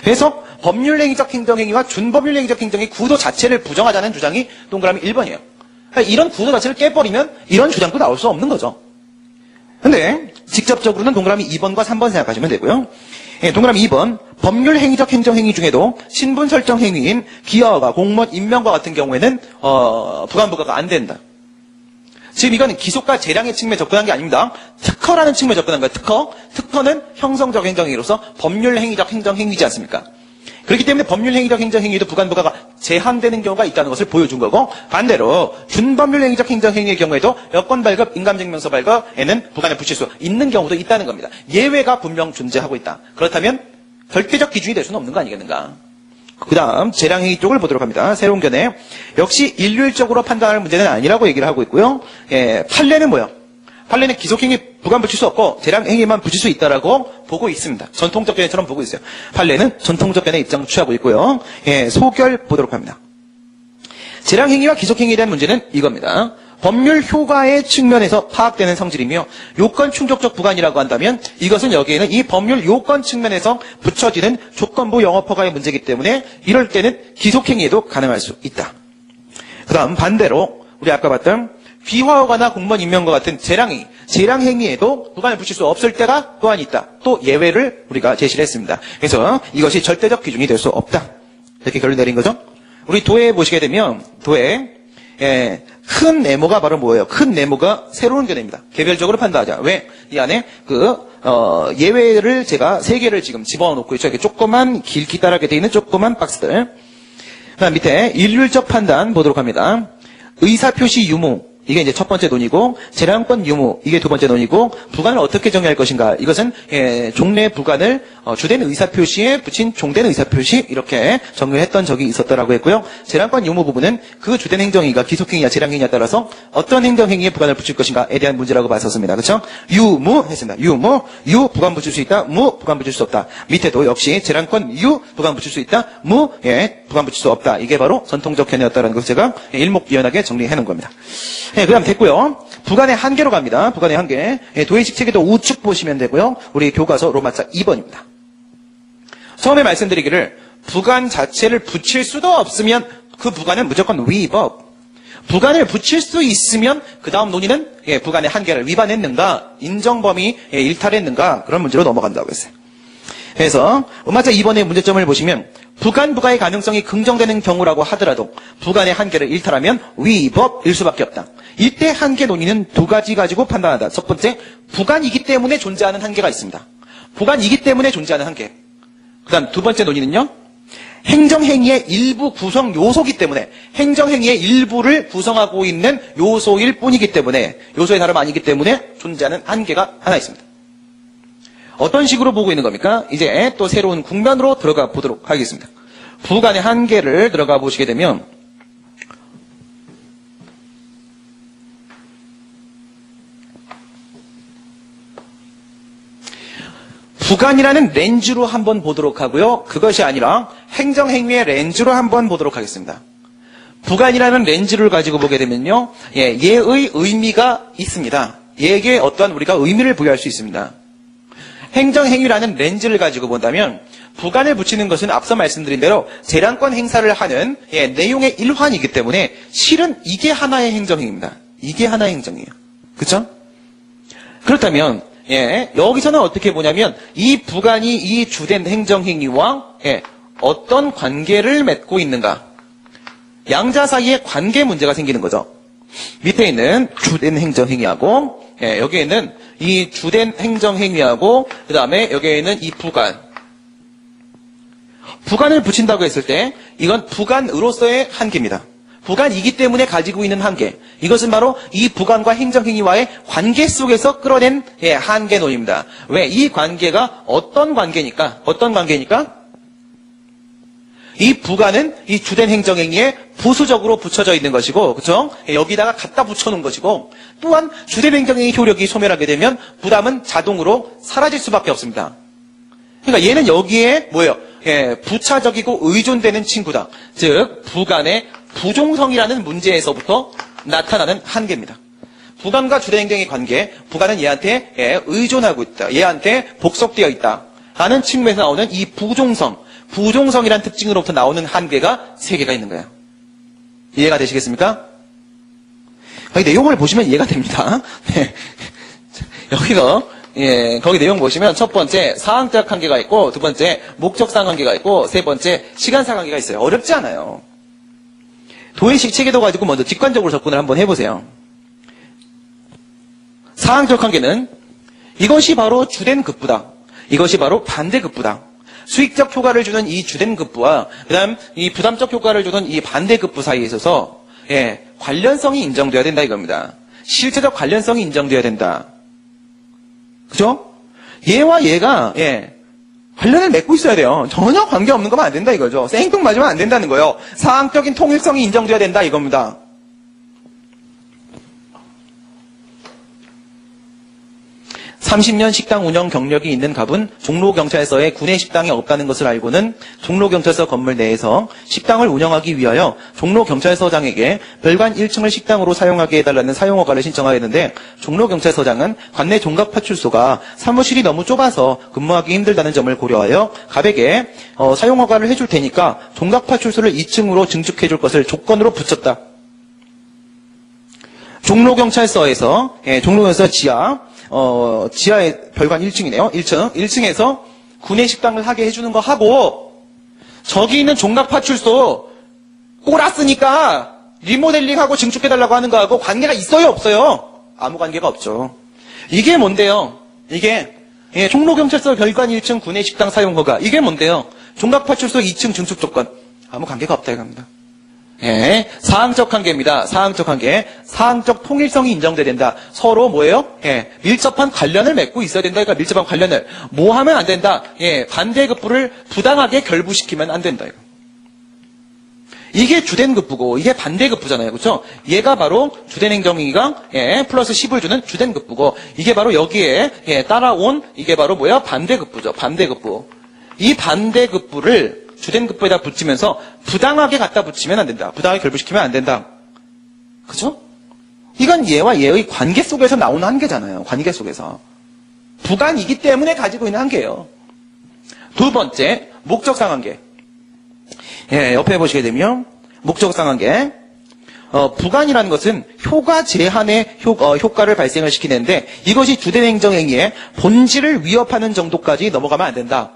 그래서 법률행위적 행정행위와 준법률행위적 행정의 구도 자체를 부정하자는 주장이 동그라미 1번이에요. 그러니까 이런 구도 자체를 깨버리면 이런 주장도 나올 수 없는 거죠. 근데 직접적으로는 동그라미 2번과 3번 생각하시면 되고요. 동그라미 2번, 법률행위적 행정행위 중에도 신분 설정 행위인 기여가, 공무원 임명과 같은 경우에는 부관부가가 안 된다. 지금 이거는 기속과 재량의 측면에 접근한 게 아닙니다. 특허라는 측면에 접근한 거예요. 특허는 형성적 행정행위로서 법률행위적 행정행위지 않습니까? 그렇기 때문에 법률행위적 행정행위도 부관부가가 제한되는 경우가 있다는 것을 보여준 거고, 반대로 준법률 행위적 행정행위의 경우에도 여권 발급, 인감증명서 발급에는 부관을 붙일 수 있는 경우도 있다는 겁니다. 예외가 분명 존재하고 있다. 그렇다면 절대적 기준이 될 수는 없는 거 아니겠는가. 그 다음 재량행위 쪽을 보도록 합니다. 새로운 견해. 역시 일률적으로 판단할 문제는 아니라고 얘기를 하고 있고요. 판례는 뭐예요? 판례는 기속행위 부관 붙일 수 없고 재량행위만 붙일 수 있다라고 보고 있습니다. 전통적 견해처럼 보고 있어요. 판례는 전통적 견해 입장을 취하고 있고요. 소결 보도록 합니다. 재량행위와 기속행위에 대한 문제는 이겁니다. 법률 효과의 측면에서 파악되는 성질이며 요건 충족적 부관이라고 한다면 이것은 여기에는 이 법률 요건 측면에서 붙여지는 조건부 영업허가의 문제이기 때문에 이럴 때는 기속행위에도 가능할 수 있다. 그 다음 반대로 우리 아까 봤던 비화허가나 공무원 임명과 같은 재량행위에도 부관을 붙일 수 없을 때가 또한 있다. 또 예외를 우리가 제시를 했습니다. 그래서 이것이 절대적 기준이 될 수 없다. 이렇게 결론 내린 거죠. 우리 도에 보시게 되면 도에 큰 네모가 바로 뭐예요? 큰 네모가 새로운 견해입니다. 개별적으로 판단하자. 왜? 이 안에 예외를 제가 3개를 지금 집어넣고 있죠. 이렇게 조그만 길기다랗게 되어 있는 조그만 박스들. 그다음 밑에 일률적 판단 보도록 합니다. 의사표시 유무. 이게 이제 첫 번째 논이고, 재량권 유무, 이게 두 번째 논이고, 부관을 어떻게 정의할 것인가. 이것은, 종래 부관을, 주된 의사표시에 붙인 종된 의사표시, 이렇게 정의했던 적이 있었다라고 했고요. 재량권 유무 부분은 그 주된 행정행위가 기속행위냐 재량행위에 따라서 어떤 행정행위에 부관을 붙일 것인가에 대한 문제라고 봤었습니다. 그렇죠? 유무 했습니다. 유무, 유 부관 붙일 수 있다, 무 부관 붙일 수 없다. 밑에도 역시 재량권 유 부관 붙일 수 있다, 무 부관 붙일 수 없다. 이게 바로 전통적 견해였다라는 것을 제가 일목요연하게 정리해 놓은 겁니다. 그 다음 됐고요. 부관의 한계로 갑니다. 부관의 한계. 도의식 체계도 우측 보시면 되고요. 우리 교과서 로마자 2번입니다. 처음에 말씀드리기를 부관 자체를 붙일 수도 없으면 그 부관은 무조건 위법. 부관을 붙일 수 있으면 그 다음 논의는 부관의 한계를 위반했는가, 인정범위 일탈했는가, 그런 문제로 넘어간다고 했어요. 그래서 로마자 2번의 문제점을 보시면 부관 부과의 가능성이 긍정되는 경우라고 하더라도 부관의 한계를 일탈하면 위법일 수밖에 없다. 이때 한계 논의는 두 가지 가지고 판단한다. 첫 번째, 부관이기 때문에 존재하는 한계가 있습니다. 부관이기 때문에 존재하는 한계. 그 다음 두 번째 논의는요. 행정행위의 일부 구성 요소이기 때문에 행정행위의 일부를 구성하고 있는 요소일 뿐이기 때문에 요소의 다름 아니기 때문에 존재하는 한계가 하나 있습니다. 어떤 식으로 보고 있는 겁니까? 이제 또 새로운 국면으로 들어가 보도록 하겠습니다. 부관의 한계를 들어가 보시게 되면 부관이라는 렌즈로 한번 보도록 하고요. 그것이 아니라 행정행위의 렌즈로 한번 보도록 하겠습니다. 부관이라는 렌즈를 가지고 보게 되면요. 예의 의미가 있습니다. 예에게 어떠한 우리가 의미를 부여할 수 있습니다. 행정행위라는 렌즈를 가지고 본다면 부관을 붙이는 것은 앞서 말씀드린 대로 재량권 행사를 하는 내용의 일환이기 때문에 실은 이게 하나의 행정행위입니다. 이게 하나의 행정이에요. 그렇죠? 그렇다면 여기서는 어떻게 보냐면 이 부관이 이 주된 행정행위와 어떤 관계를 맺고 있는가. 양자 사이에 관계 문제가 생기는 거죠. 밑에 있는 주된 행정행위하고 여기에 있는 이 주된 행정행위하고 그 다음에 여기에 있는 이 부관을 붙인다고 했을 때 이건 부관으로서의 한계입니다. 부관이기 때문에 가지고 있는 한계. 이것은 바로 이 부관과 행정행위와의 관계 속에서 끌어낸 한계론입니다. 왜? 이 관계가 어떤 관계니까? 이 부관은 이 주된 행정행위에 부수적으로 붙여져 있는 것이고, 그렇죠? 여기다가 갖다 붙여놓은 것이고, 또한 주된 행정행위 효력이 소멸하게 되면 부담은 자동으로 사라질 수밖에 없습니다. 그러니까 얘는 여기에 뭐예요? 부차적이고 의존되는 친구다. 즉 부관의 부종성이라는 문제에서부터 나타나는 한계입니다. 부관과 주된 행정의 관계, 부관은 얘한테 의존하고 있다. 얘한테 복속되어 있다. 하는 측면에서 나오는 이 부종성이라는 특징으로부터 나오는 한계가 3개가 있는 거예요. 이해가 되시겠습니까? 거기 내용을 보시면 이해가 됩니다. 여기서 거기 내용 보시면 첫 번째 사항적 한계가 있고, 두 번째 목적상 한계가 있고, 세 번째 시간상 한계가 있어요. 어렵지 않아요. 도의식 체계도 가지고 먼저 직관적으로 접근을 한번 해보세요. 사항적 한계는 이것이 바로 주된 급부다. 이것이 바로 반대 급부다. 수익적 효과를 주는 이 주된 급부와 그다음 이 부담적 효과를 주는 이 반대 급부 사이에 있어서 관련성이 인정돼야 된다 이겁니다. 실체적 관련성이 인정돼야 된다. 그죠? 얘와 얘가 관련을 맺고 있어야 돼요. 전혀 관계없는 거면 안 된다 이거죠. 생뚱맞으면 안 된다는 거예요. 사항적인 통일성이 인정돼야 된다 이겁니다. (30년) 식당 운영 경력이 있는 갑은 종로경찰서에 구내 식당이 없다는 것을 알고는 종로경찰서 건물 내에서 식당을 운영하기 위하여 종로경찰서장에게 별관 1층을 식당으로 사용하게 해달라는 사용허가를 신청하였는데 종로경찰서장은 관내 종각파출소가 사무실이 너무 좁아서 근무하기 힘들다는 점을 고려하여 갑에게 사용허가를 해줄 테니까 종각파출소를 2층으로 증축해줄 것을 조건으로 붙였다. 종로경찰서에서 종로경찰서 지하에 별관 1층이네요. 1층에서 구내 식당을 하게 해주는 거 하고 저기 있는 종각파출소 꼬랐으니까 리모델링하고 증축해달라고 하는 거하고 관계가 있어요 없어요? 아무 관계가 없죠. 이게 뭔데요? 이게 종로경찰서 별관 1층 구내 식당 사용 허가 이게 뭔데요? 종각파출소 2층 증축 조건 아무 관계가 없다 이겁니다. 사항적 관계입니다. 사항적 관계. 사항적 통일성이 인정돼야 된다. 서로 뭐예요? 밀접한 관련을 맺고 있어야 된다. 그러니까 밀접한 관련을. 뭐 하면 안 된다? 반대급부를 부당하게 결부시키면 안 된다. 이게 주된 급부고, 이게 반대급부잖아요. 그렇죠? 얘가 바로 주된 행정행위가 플러스 10을 주는 주된 급부고, 이게 바로 여기에 따라온, 이게 바로 뭐야? 반대급부죠. 반대급부. 이 반대급부를 주된 급부에다 붙이면서 부당하게 갖다 붙이면 안 된다. 부당하게 결부시키면 안 된다. 그죠? 이건 얘와 얘의 관계 속에서 나오는 한계잖아요. 관계 속에서. 부관이기 때문에 가지고 있는 한계예요. 두 번째, 목적상 한계. 옆에 보시게 되면 목적상 한계. 부관이라는 것은 효과 제한의 효과를 발생을 시키는데 이것이 주된 행정행위의 본질을 위협하는 정도까지 넘어가면 안 된다.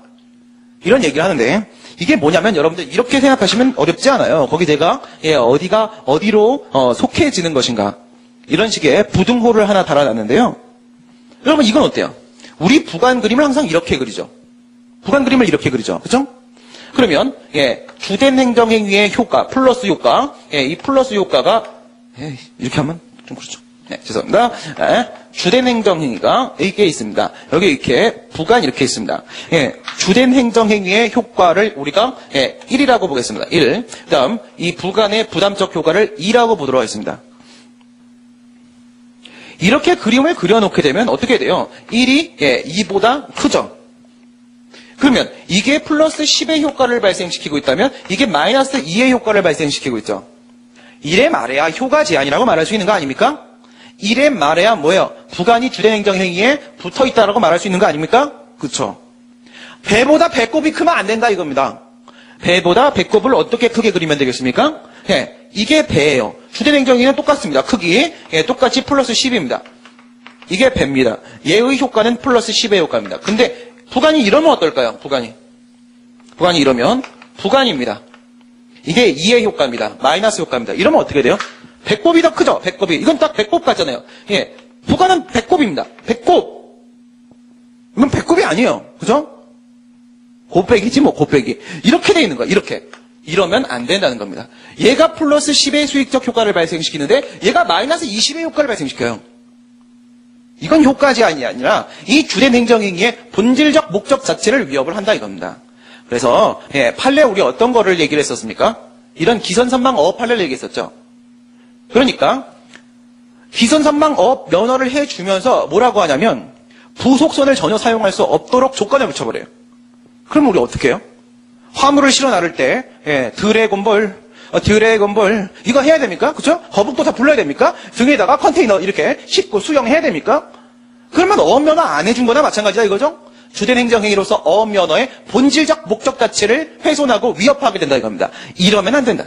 이런 얘기를 하는데 이게 뭐냐면 여러분들 이렇게 생각하시면 어렵지 않아요. 거기 제가 어디가 어디로 속해지는 것인가 이런 식의 부등호를 하나 달아놨는데요. 여러분 이건 어때요? 우리 부관 그림을 항상 이렇게 그리죠. 부관 그림을 이렇게 그리죠. 그렇죠? 그러면 주된 행정행위의 효과 플러스 효과 이 플러스 효과가 이렇게 하면 좀 그렇죠. 죄송합니다. 주된 행정행위가 이게 있습니다. 여기 이렇게 부관 이렇게 있습니다. 주된 행정행위의 효과를 우리가 1이라고 보겠습니다. 1. 그다음 이 부관의 부담적 효과를 2라고 보도록 하겠습니다. 이렇게 그림을 그려놓게 되면 어떻게 돼요? 1이 2보다 크죠. 그러면 이게 플러스 10의 효과를 발생시키고 있다면 이게 마이너스 2의 효과를 발생시키고 있죠. 1에 말해야 효과 제한이라고 말할 수 있는 거 아닙니까? 1에 말해야 뭐예요? 부관이 주된 행정행위에 붙어있다라고 말할 수 있는 거 아닙니까? 그쵸? 배보다 배꼽이 크면 안 된다 이겁니다. 배보다 배꼽을 어떻게 크게 그리면 되겠습니까? 이게 배예요. 주된 행정행위는 똑같습니다. 크기 똑같이 플러스 10입니다. 이게 배입니다. 얘의 효과는 플러스 10의 효과입니다. 근데 부관이 이러면 어떨까요? 부관이 이러면 부관입니다. 이게 2의 효과입니다. 마이너스 효과입니다. 이러면 어떻게 돼요? 배꼽이 더 크죠? 배꼽이. 이건 딱 배꼽 같잖아요. 부관은 배꼽입니다. 배꼽. 이건 배꼽이 아니에요. 그죠? 곱빼기지 뭐 곱빼기. 이렇게 돼 있는 거야. 이렇게. 이러면 안 된다는 겁니다. 얘가 플러스 10의 수익적 효과를 발생시키는데 얘가 마이너스 20의 효과를 발생시켜요. 이건 효과 제한이 아니라 이 주된 행정행위의 본질적 목적 자체를 위협을 한다 이겁니다. 그래서 판례 우리 어떤 거를 얘기를 했었습니까? 이런 기선선망어업 판례를 얘기했었죠. 그러니까 기선선망어업 면허를 해주면서 뭐라고 하냐면 부속선을 전혀 사용할 수 없도록 조건을 붙여버려요. 그럼 우리 어떻게 해요? 화물을 실어 나를 때 드래곤볼 이거 해야 됩니까? 그렇죠? 거북도 다 불러야 됩니까? 등에다가 컨테이너 이렇게 싣고 수영해야 됩니까? 그러면 어업면허 안 해준 거나 마찬가지다 이거죠? 주된 행정행위로서 어업면허의 본질적 목적 자체를 훼손하고 위협하게 된다 이겁니다. 이러면 안 된다.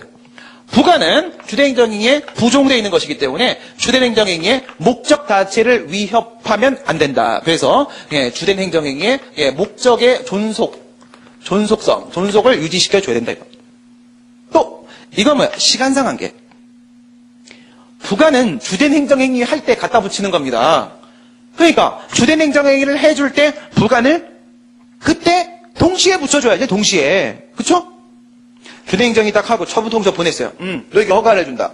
부관은 주된 행정행위에 부종되어 있는 것이기 때문에 주된 행정행위의 목적 자체를 위협하면 안 된다. 그래서 주된 행정행위의 목적의 존속을 유지시켜줘야 된다 이겁니다. 또 이건 뭐야? 시간상 한계. 부관은 주된 행정행위 할 때 갖다 붙이는 겁니다. 그러니까 주된 행정행위를 해줄 때 부관을 그때 동시에 붙여줘야지, 동시에. 그쵸? 주된행정이 딱 하고 처분통서 보냈어요. 너에게 허가를 해준다.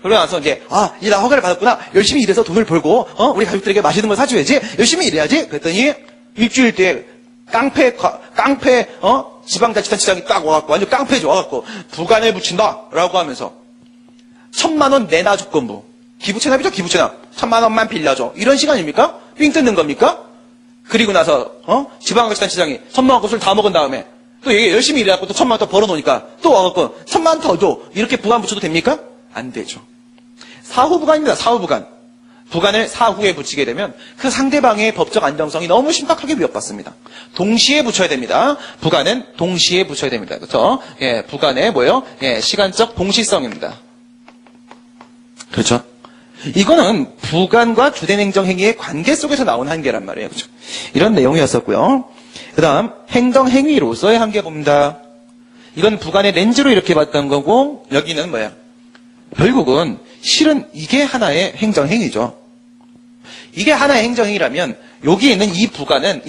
그러고 나서 이제, 이제 나 허가를 받았구나. 열심히 일해서 돈을 벌고, 우리 가족들에게 맛있는 걸 사줘야지. 열심히 일해야지. 그랬더니, 일주일 뒤에 깡패, 지방자치단체장이 딱 와갖고, 완전 깡패지 와갖고, 부관을 붙인다. 라고 하면서, 1,000만 원 내놔 조건부. 기부채납이죠, 기부채납. 1,000만 원만 빌려줘. 이런 시간입니까? 삥 뜯는 겁니까? 그리고 나서, 지방자치단체장이 1,000만 원 값을 다 먹은 다음에, 또 얘 열심히 일해갖고 또 1,000만 원 더 벌어놓으니까, 또 와갖고, 1,000만 원 더 줘. 이렇게 부관 붙여도 됩니까? 안 되죠. 사후부관입니다, 사후부관. 부관을 사후에 붙이게 되면 그 상대방의 법적 안정성이 너무 심각하게 위협받습니다. 동시에 붙여야 됩니다. 부관은 동시에 붙여야 됩니다. 그렇죠? 예, 부관의 뭐예요? 예, 시간적 동시성입니다. 그렇죠? 이거는 부관과 주된행정 행위의 관계 속에서 나온 한계란 말이에요. 그렇죠? 이런 내용이었었고요. 그 다음 행정행위로서의 한계 봅니다. 이건 부관의 렌즈로 이렇게 봤던 거고 여기는 뭐야? 결국은 실은 이게 하나의 행정행위죠. 이게 하나의 행정행위라면 여기 있는 이 부관은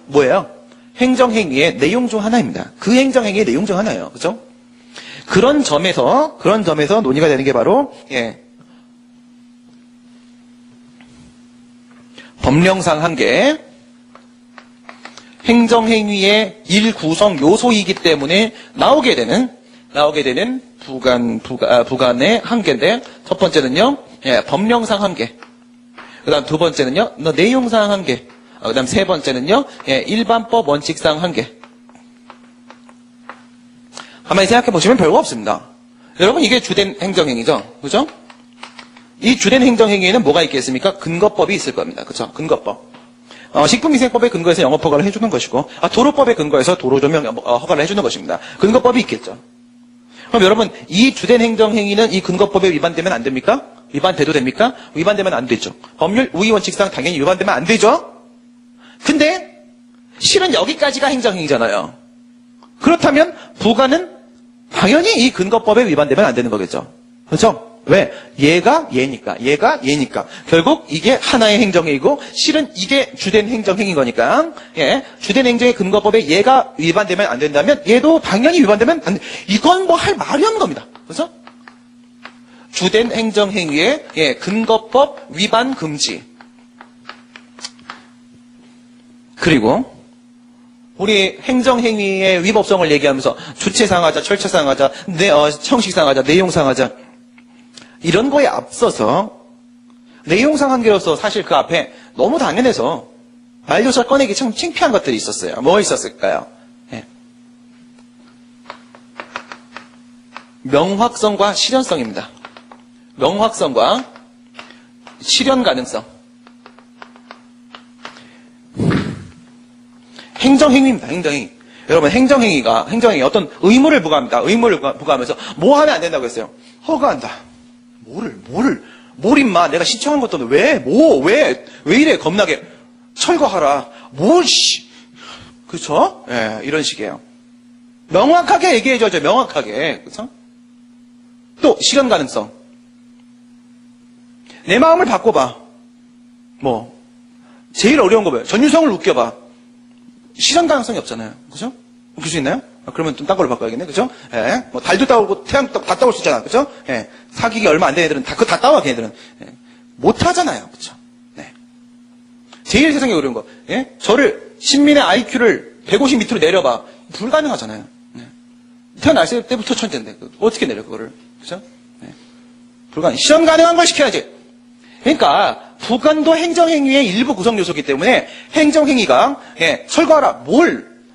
뭐예요? 행정행위의 내용 중 하나입니다. 그 행정행위의 내용 중 하나예요. 그렇죠? 그런 점에서 논의가 되는 게 바로 법령상 한계, 행정행위의 일구성 요소이기 때문에 나오게 되는 부관의 한계인데, 첫 번째는요, 법령상 한계. 그 다음 두 번째는요, 내용상 한계. 그 다음 세 번째는요, 일반법 원칙상 한계. 가만히 생각해 보시면 별거 없습니다. 여러분, 이게 주된 행정행위죠? 그죠? 이 주된 행정행위에는 뭐가 있겠습니까? 근거법이 있을 겁니다. 그죠? 근거법. 식품위생법에 근거해서 영업 허가를 해주는 것이고, 도로법에 근거해서 도로조명 허가를 해주는 것입니다. 근거법이 있겠죠. 그럼 여러분, 이 주된 행정행위는 이 근거법에 위반되면 안 됩니까? 위반돼도 됩니까? 위반되면 안 되죠. 법률 우위 원칙상 당연히 위반되면 안 되죠. 근데 실은 여기까지가 행정행위잖아요. 그렇다면 부관은 당연히 이 근거법에 위반되면 안 되는 거겠죠. 그렇죠? 왜? 얘가 얘니까. 결국 이게 하나의 행정행위고 실은 이게 주된 행정행위인 거니까. 주된 행정의 근거법에 얘가 위반되면 안 된다면 얘도 당연히 위반되면 안 돼. 이건 뭐 할 말이 없는 겁니다. 그렇죠? 주된 행정행위의 근거법 위반 금지. 그리고 우리 행정행위의 위법성을 얘기하면서 주체상하자, 절차상하자, 형식상하자, 내용상하자 이런 거에 앞서서 내용상 한계로서 사실 그 앞에 너무 당연해서 말조차 꺼내기 참 창피한 것들이 있었어요. 뭐 있었을까요? 명확성과 실현성입니다. 명확성과 실현 가능성. 행정행위입니다. 행정행위. 여러분, 행정행위 어떤 의무를 부과합니다. 의무를 부과하면서 뭐 하면 안 된다고 했어요? 허가한다. 뭘 임마. 내가 신청한 것도 왜 이래 겁나게. 철거하라. 그쵸? 이런 식이에요. 명확하게 얘기해줘야죠. 명확하게. 그쵸? 또, 실현 가능성. 내 마음을 바꿔봐. 제일 어려운 거 뭐예요? 전유성을 웃겨봐. 실현 가능성이 없잖아요. 그죠? 웃길 수 있나요? 그러면 좀 딴 걸로 바꿔야겠네. 그죠? 달도 따오고 태양도 다 따올 수 있잖아. 그죠? 사귀기 얼마 안 된 애들은 그거 다 따와, 걔네들은. 못 하잖아요. 그죠? 제일 세상에 어려운 거. 저를, 신민의 IQ를 150 밑으로 내려봐. 불가능하잖아요. 태어났을 때부터 천재인데. 어떻게 내려, 그거를. 그죠? 불가능. 실현 가능한 걸 시켜야지. 그러니까, 부관도 행정행위의 일부 구성 요소이기 때문에, 행정행위가, 철거하라.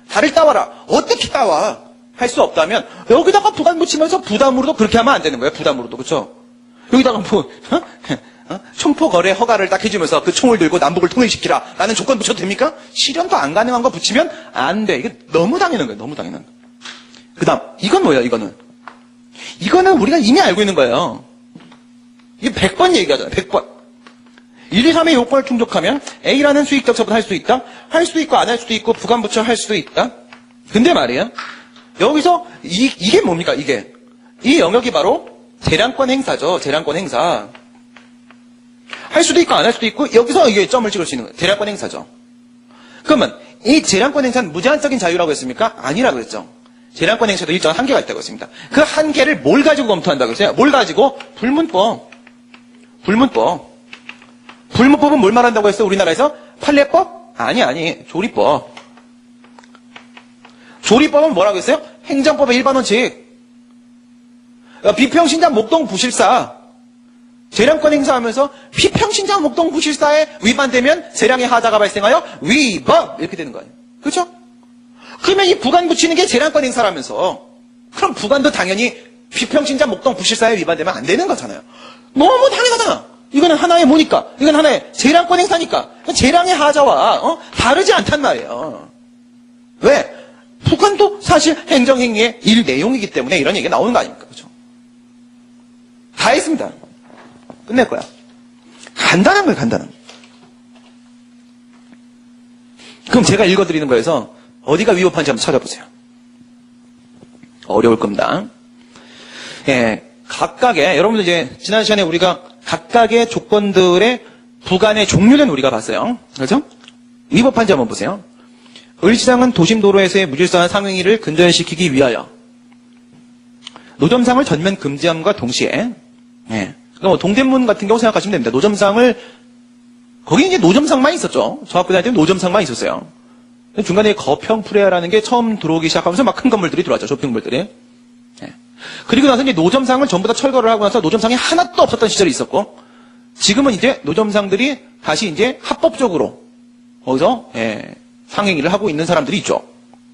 달을 따와라. 어떻게 따와? 할 수 없다면, 여기다가 부관 붙이면서 부담으로도 그렇게 하면 안 되는 거예요. 부담으로도. 그쵸? 여기다가 총포 거래 허가를 딱 해주면서 그 총을 들고 남북을 통일시키라. 라는 조건 붙여도 됩니까? 실현도 안 가능한 거 붙이면 안 돼. 이게 너무 당연한 거예요. 너무 당연한 거. 그 다음, 이건 뭐예요, 이거는? 이거는 우리가 이미 알고 있는 거예요. 이게 100번 얘기하잖아요. 100번. 1, 2, 3의 요건을 충족하면 A라는 수익적 처분을 할 수 있다. 할 수도 있고 안 할 수도 있고 부관 붙여 할 수도 있다. 근데 말이에요. 여기서 이게 뭡니까? 이게. 이 영역이 바로 재량권 행사죠. 재량권 행사. 할 수도 있고 안 할 수도 있고 여기서 이게 점을 찍을 수 있는 거예요. 재량권 행사죠. 그러면 이 재량권 행사는 무제한적인 자유라고 했습니까? 아니라고 했죠. 재량권 행사도 일정한 한계가 있다고 했습니다. 그 한계를 뭘 가지고 검토한다고 했어요? 뭘 가지고? 불문법. 불문법은 뭘 말한다고 했어요? 우리나라에서? 판례법? 아니. 조리법. 조리법은 뭐라고 했어요? 행정법의 일반 원칙. 비평신자 목동 부실사. 재량권 행사하면서 비평신자 목동 부실사에 위반되면 재량의 하자가 발생하여 위법 이렇게 되는 거 아니에요. 그렇죠? 그러면 이 부관 붙이는 게 재량권 행사라면서 그럼 부관도 당연히 비평신자 목동 부실사에 위반되면 안 되는 거잖아요. 너무 당연하잖아. 이거는 하나의 뭐니까? 이건 하나의 재량권 행사니까. 재량의 하자와 다르지 않단 말이에요. 왜? 부관도 사실 행정행위의 일 내용이기 때문에 이런 얘기가 나오는 거 아닙니까? 그렇죠? 다 했습니다. 끝낼 거야. 간단한 거예요, 간단한 거. 그럼 제가 읽어드리는 거에서 어디가 위법한지 한번 찾아보세요. 어려울 겁니다. 예, 각각의, 여러분들 이제 지난 시간에 우리가 각각의 조건들의 부관의 종류는 우리가 봤어요. 그렇죠? 위법한지 한번 보세요. 을지장은 도심 도로에서의 무질서한 상행위를 근절시키기 위하여 노점상을 전면 금지함과 동시에, 예. 그러니까 동대문 같은 경우 생각하시면 됩니다. 노점상을, 거기 이제 노점상만 있었죠. 저 학교 다닐 때는 노점상만 있었어요. 중간에 거평프레아라는 게 처음 들어오기 시작하면서 막 큰 건물들이 들어왔죠. 쇼핑몰들이. 예. 그리고 나서 이제 노점상을 전부 다 철거를 하고 나서 노점상이 하나도 없었던 시절이 있었고, 지금은 이제 노점상들이 다시 이제 합법적으로, 거기서, 예, 상행위를 하고 있는 사람들이 있죠.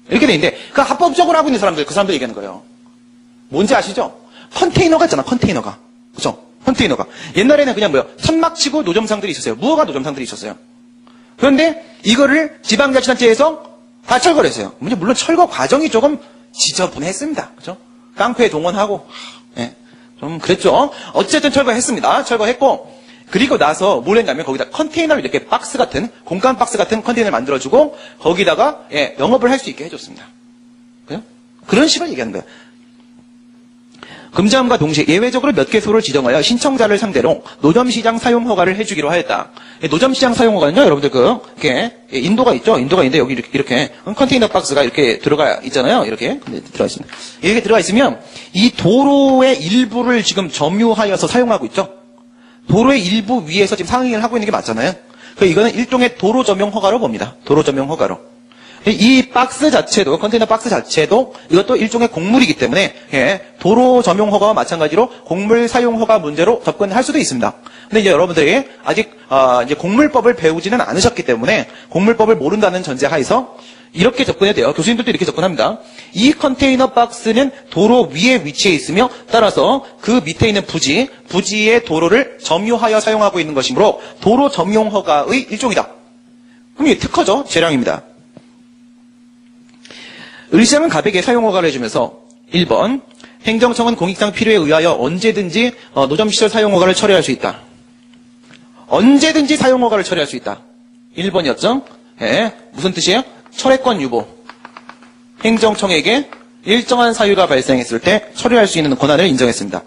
이렇게 돼 있는데, 그 합법적으로 하고 있는 사람들, 그 사람들 얘기하는 거예요. 뭔지 아시죠? 컨테이너가 있잖아, 컨테이너가. 그죠? 컨테이너가. 옛날에는 그냥 뭐요? 천막치고 노점상들이 있었어요. 무허가 노점상들이 있었어요. 그런데 이거를 지방자치단체에서 다 철거를 했어요. 물론 철거 과정이 조금 지저분했습니다. 그죠? 깡패 동원하고, 예, 좀 그랬죠. 어쨌든 철거했습니다. 철거했고, 그리고 나서 뭘 했냐면 거기다 컨테이너를 이렇게 박스 같은, 공간 박스 같은 컨테이너를 만들어주고, 거기다가, 예, 영업을 할 수 있게 해줬습니다. 그죠? 그런 식으로 얘기하는 거예요. 금지함과 동시에 예외적으로 몇 개소를 지정하여 신청자를 상대로 노점시장 사용 허가를 해주기로 하였다. 노점시장 사용 허가는요, 여러분들 이렇게 인도가 있죠. 인도가 있는데 여기 이렇게 컨테이너 박스가 이렇게 들어가 있잖아요. 이렇게 들어가 있습니다. 이렇게 들어가 있으면 이 도로의 일부를 지금 점유하여서 사용하고 있죠. 도로의 일부 위에서 지금 상행을 하고 있는 게 맞잖아요. 이거는 일종의 도로 점용 허가로 봅니다. 도로 점용 허가로. 이 박스 자체도, 컨테이너 박스 자체도 이것도 일종의 곡물이기 때문에, 예, 도로 점용 허가와 마찬가지로 곡물 사용 허가 문제로 접근할 수도 있습니다. 근데 이제 여러분들이 아직 이제 곡물법을 배우지는 않으셨기 때문에 곡물법을 모른다는 전제 하에서 이렇게 접근해야 돼요. 교수님들도 이렇게 접근합니다. 이 컨테이너 박스는 도로 위에 위치해 있으며 따라서 그 밑에 있는 부지의 도로를 점유하여 사용하고 있는 것이므로 도로 점용 허가의 일종이다. 그럼 이게 특허죠. 재량입니다. 을시장은 가백에 사용 허가를 해주면서 1번 행정청은 공익상 필요에 의하여 언제든지 노점시설 사용 허가를 처리할 수 있다. 언제든지 사용 허가를 처리할 수 있다. 1번이었죠. 예, 무슨 뜻이에요? 철회권 유보. 행정청에게 일정한 사유가 발생했을 때 처리할 수 있는 권한을 인정했습니다.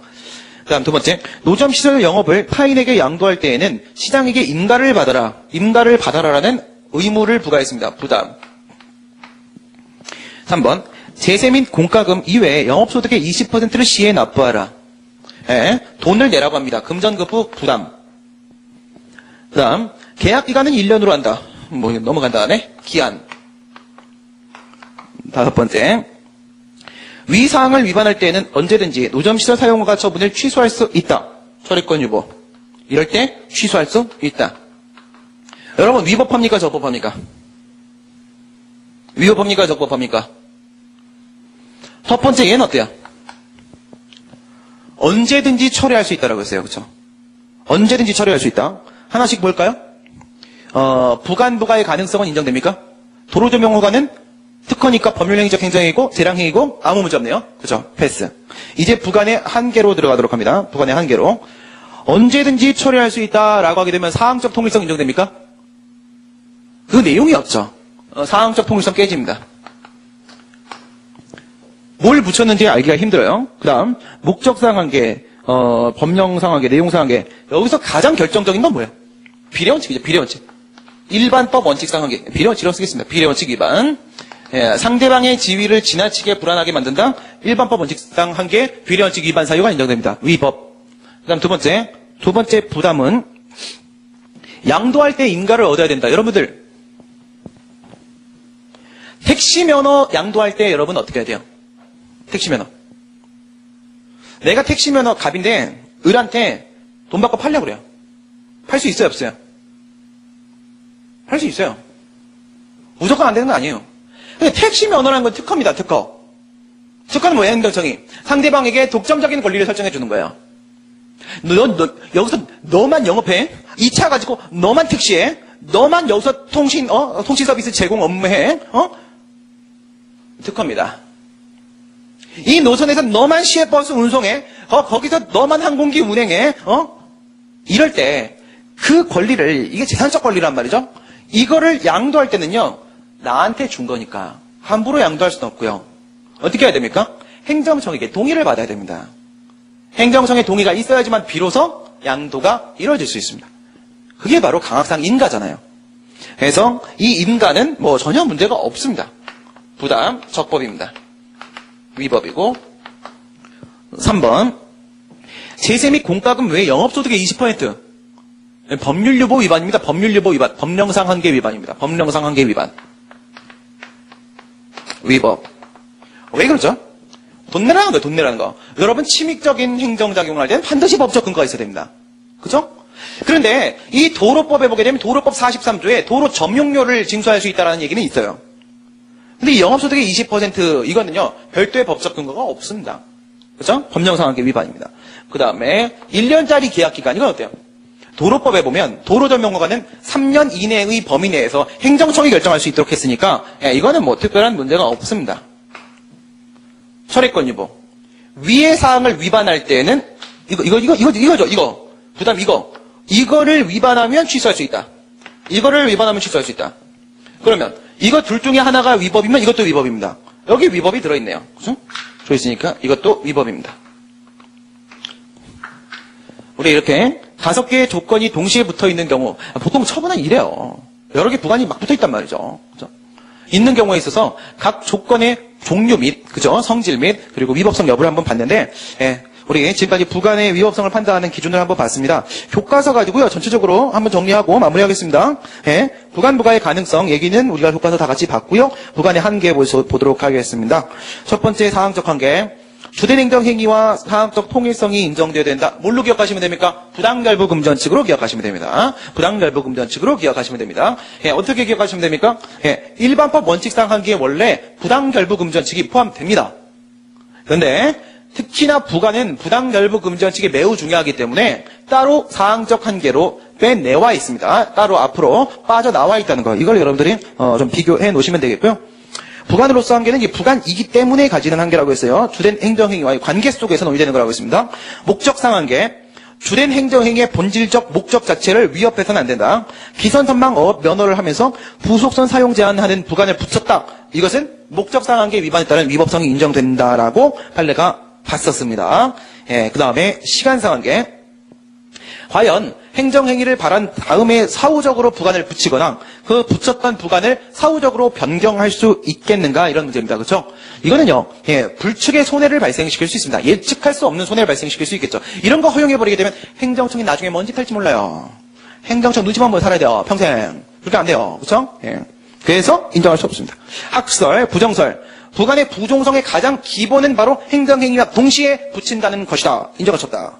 그 다음 두 번째, 노점시설 영업을 타인에게 양도할 때에는 시장에게 임가를 받아라라는 의무를 부과했습니다. 부담. 3번, 제세 및 공과금 이외에 영업소득의 20%를 시에 납부하라. 예, 돈을 내라고 합니다. 금전급부 부담. 그 다음, 계약기간은 1년으로 한다. 뭐, 너무 간단하네. 기한. 5번째, 위 사항을 위반할 때에는 언제든지 노점시설 사용허가 처분을 취소할 수 있다. 철회권 유보. 이럴 때 취소할 수 있다. 여러분, 위법합니까? 적법합니까? 위법합니까? 적법합니까? 첫 번째, 얘는 어때요? 언제든지 처리할 수 있다라고 했어요. 그렇죠? 언제든지 처리할 수 있다. 하나씩 볼까요? 부관부가의 가능성은 인정됩니까? 도로조명 허가는 특허니까 법률행위적 행정행위고 재량행위고 아무 문제 없네요. 그렇죠? 패스. 이제 부관의 한계로 들어가도록 합니다. 부관의 한계로. 언제든지 처리할 수 있다라고 하게 되면 사항적 통일성 인정됩니까? 그 내용이 없죠. 사항적 통일성 깨집니다. 뭘 붙였는지 알기가 힘들어요. 그 다음 목적사항 한계, 법령사항 한계, 내용사항 한계. 여기서 가장 결정적인 건 뭐예요? 비례원칙이죠. 비례원칙. 일반법 원칙상 한계. 비례원칙이라고 쓰겠습니다. 비례원칙 위반. 예, 상대방의 지위를 지나치게 불안하게 만든다. 일반법 원칙상 한계. 비례원칙 위반 사유가 인정됩니다. 위법. 그다음 두 번째 부담은 양도할 때 인가를 얻어야 된다. 여러분들 택시 면허 양도할 때 여러분 어떻게 해야 돼요? 택시 면허. 내가 택시 면허 갑인데 을한테 돈 받고 팔려고 그래요. 팔 수 있어요, 없어요? 팔 수 있어요. 무조건 안 되는 건 아니에요. 근데 택시 면허라는 건 특허입니다, 특허. 특허는 뭐예요, 행정청이? 상대방에게 독점적인 권리를 설정해 주는 거예요. 여기서 너만 영업해. 이 차 가지고 너만 택시해. 너만 여기서 통신 서비스 제공 업무해. 특허입니다. 이 노선에서 너만 시외버스 운송해. 거기서 너만 항공기 운행해. 이럴 때 그 권리를, 이게 재산적 권리란 말이죠. 이거를 양도할 때는요, 나한테 준 거니까 함부로 양도할 수는 없고요. 어떻게 해야 됩니까? 행정청에게 동의를 받아야 됩니다. 행정청의 동의가 있어야지만 비로소 양도가 이루어질 수 있습니다. 그게 바로 강학상 인가잖아요. 그래서 이 인가는 뭐 전혀 문제가 없습니다. 부담, 적법입니다. 위법이고. 3번. 세세 및 공과금 외 영업소득의 20%. 법률유보 위반입니다. 법률유보 위반. 법령상 한계 위반입니다. 법령상 한계 위반. 위법. 왜 그러죠? 돈 내라는 거예요, 돈 내라는 거. 여러분, 침입적인 행정작용을 할 때는 반드시 법적 근거가 있어야 됩니다. 그죠? 그런데 이 도로법에 보게 되면 도로법 43조에 도로 점용료를 징수할 수 있다는 얘기는 있어요. 근데 이 영업소득의 20% 이거는요, 별도의 법적 근거가 없습니다. 그죠? 법령상 한계 위반입니다. 그 다음에 1년짜리 계약기간, 이건 어때요? 도로법에 보면 도로점용허가는 3년 이내의 범위 내에서 행정청이 결정할 수 있도록 했으니까 이거는 뭐 특별한 문제가 없습니다. 철회권 유보. 위의 사항을 위반할 때는 이거죠. 부담 이거를 위반하면 취소할 수 있다. 이거를 위반하면 취소할 수 있다. 그러면 이거 둘 중에 하나가 위법이면 이것도 위법입니다. 여기 위법이 들어있네요. 그죠? 들어있으니까 이것도 위법입니다. 우리 이렇게 5개의 조건이 동시에 붙어있는 경우, 보통 처분은 이래요. 여러 개 부관이 막 붙어있단 말이죠. 그죠? 있는 경우에 있어서 각 조건의 종류 및, 그죠? 성질 및, 그리고 위법성 여부를 한번 봤는데, 우리 지금까지 부관의 위법성을 판단하는 기준을 한번 봤습니다. 교과서 가지고요, 전체적으로 한번 정리하고 마무리하겠습니다. 부관 부과의 가능성 얘기는 우리가 교과서 다 같이 봤고요. 부관의 한계 보도록 하겠습니다. 첫 번째 사항적 한계. 주된 행정 행위와 사항적 통일성이 인정되어야 된다. 뭘로 기억하시면 됩니까? 부당결부금전칙으로 기억하시면 됩니다. 부당결부금전칙으로 기억하시면 됩니다. 어떻게 기억하시면 됩니까? 일반법 원칙상 한계에 원래 부당결부금전칙이 포함됩니다. 그런데 특히나 부관은 부당결부금전칙이 매우 중요하기 때문에 따로 사항적 한계로 빼내와 있습니다. 따로 앞으로 빠져나와 있다는 거. 이걸 여러분들이 좀 비교해 놓으시면 되겠고요. 부관으로서 한계는 이 부관이기 때문에 가지는 한계라고 했어요. 주된 행정행위와의 관계 속에서 논의되는 거라고 했습니다. 목적상 한계. 주된 행정행위의 본질적 목적 자체를 위협해서는 안 된다. 기선선망 어업 면허를 하면서 부속선 사용 제한하는 부관을 붙였다. 이것은 목적상 한계 위반에 따른 위법성이 인정된다라고 판례가 봤었습니다. 그 다음에 시간상 한계. 과연 행정행위를 발한 다음에 사후적으로 부관을 붙이거나 그 붙였던 부관을 사후적으로 변경할 수 있겠는가 이런 문제입니다. 그렇죠? 이거는요. 불측의 손해를 발생시킬 수 있습니다. 예측할 수 없는 손해를 발생시킬 수 있겠죠. 이런 거 허용해버리게 되면 행정청이 나중에 뭔 짓 할지 몰라요. 행정청 눈치만 보고 살아야 돼요. 평생. 그렇게 안 돼요. 그렇죠? 그래서 인정할 수 없습니다. 학설, 부정설. 부관의 부종성의 가장 기본은 바로 행정행위와 동시에 붙인다는 것이다. 인정할 수 없다.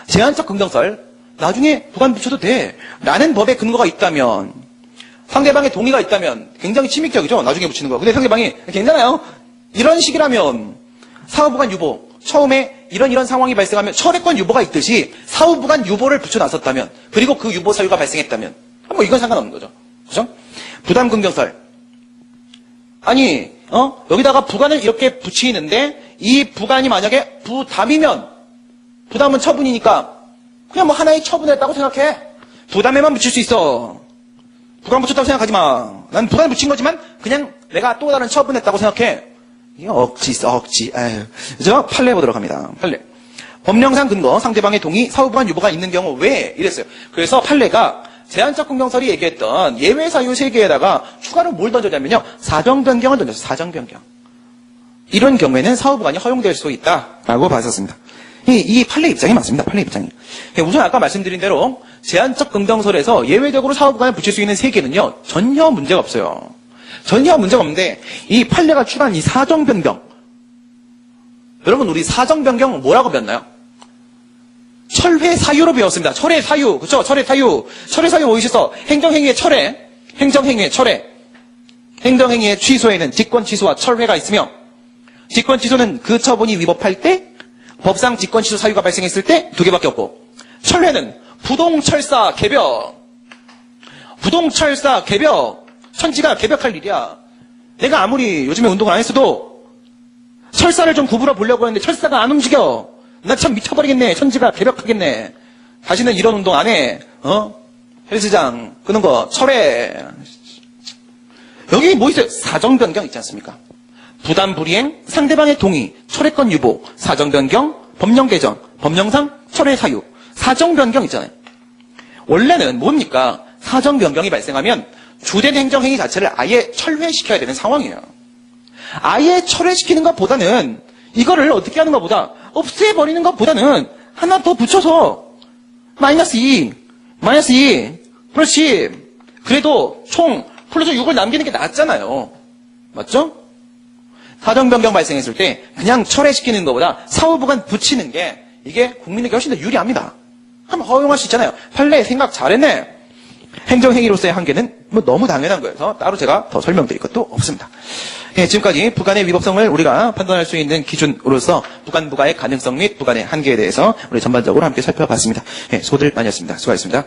제한적 긍정설. 나중에 부관 붙여도 돼. 라는 법에 근거가 있다면, 상대방의 동의가 있다면 굉장히 침입적이죠. 나중에 붙이는 거. 근데 상대방이 괜찮아요. 이런 식이라면 사후부관 유보. 처음에 이런 상황이 발생하면 철회권 유보가 있듯이 사후부관 유보를 붙여놨었다면, 그리고 그 유보 사유가 발생했다면, 뭐 이건 상관없는 거죠. 그죠? 부담 긍정설. 아니, 여기다가 부관을 이렇게 붙이는데 이 부관이 만약에 부담이면, 부담은 처분이니까 그냥 뭐 하나의 처분했다고 생각해. 부담에만 붙일 수 있어. 부담 붙였다고 생각하지 마. 난 부담 붙인 거지만 그냥 내가 또 다른 처분했다고 생각해. 이게 억지 있어, 억지. 에휴. 그죠? 판례 보도록 합니다. 판례. 법령상 근거, 상대방의 동의, 사후부관 유보가 있는 경우 왜? 이랬어요. 그래서 판례가 제한적 긍정설이 얘기했던 예외 사유 3개에다가 추가로 뭘 던져냐면요. 사정 변경을 던졌어요. 사정 변경. 이런 경우에는 사후보관이 허용될 수 있다라고 봤었습니다. 이 판례 입장이 맞습니다. 판례 입장이. 우선 아까 말씀드린 대로 제한적 긍정설에서 예외적으로 사후보관을 붙일 수 있는 3개는요. 전혀 문제가 없어요. 전혀 문제가 없는데 이 판례가 추가한 이 사정 변경. 여러분 우리 사정 변경 뭐라고 배웠나요? 철회 사유로 배웠습니다. 철회 사유. 그렇죠? 철회 사유. 철회 사유 뭐 있었어? 행정행위의 철회. 행정행위의 철회. 행정행위의 취소에는 직권 취소와 철회가 있으며 직권 취소는 그 처분이 위법할 때 법상 직권 취소 사유가 발생했을 때 2개밖에 없고 철회는 부동철사 개벽. 부동철사 개벽. 천지가 개벽할 일이야. 내가 아무리 요즘에 운동을 안 했어도 철사를 좀 구부러 보려고 하는데 철사가 안 움직여. 나 참 미쳐버리겠네. 천지가 개벽하겠네. 다시는 이런 운동 안 해. 헬스장 끄는 거 철회. 여기 뭐 있어요? 사정 변경 있지 않습니까? 부담 불이행, 상대방의 동의, 철회권 유보, 사정 변경, 법령 개정, 법령상 철회 사유. 사정 변경 있잖아요. 원래는 뭡니까? 사정 변경이 발생하면 주된 행정행위 자체를 아예 철회시켜야 되는 상황이에요. 아예 철회시키는 것보다는 이거를 어떻게 하는 것보다 없애버리는 것보다는 하나 더 붙여서 마이너스 2 플러스 10 그래도 총 플러스 6을 남기는 게 낫잖아요. 맞죠? 사정 변경 발생했을 때 그냥 철회시키는 것보다 사후보관 붙이는 게 이게 국민에게 훨씬 더 유리합니다. 한번 허용할 수 있잖아요. 판례 생각 잘했네. 행정행위로서의 한계는 뭐 너무 당연한 거여서 따로 제가 더 설명드릴 것도 없습니다. 예, 지금까지 부관의 위법성을 우리가 판단할 수 있는 기준으로서 부관 부과의 가능성 및 부관의 한계에 대해서 우리 전반적으로 함께 살펴봤습니다. 예, 수고들 많이 했습니다. 수고하셨습니다.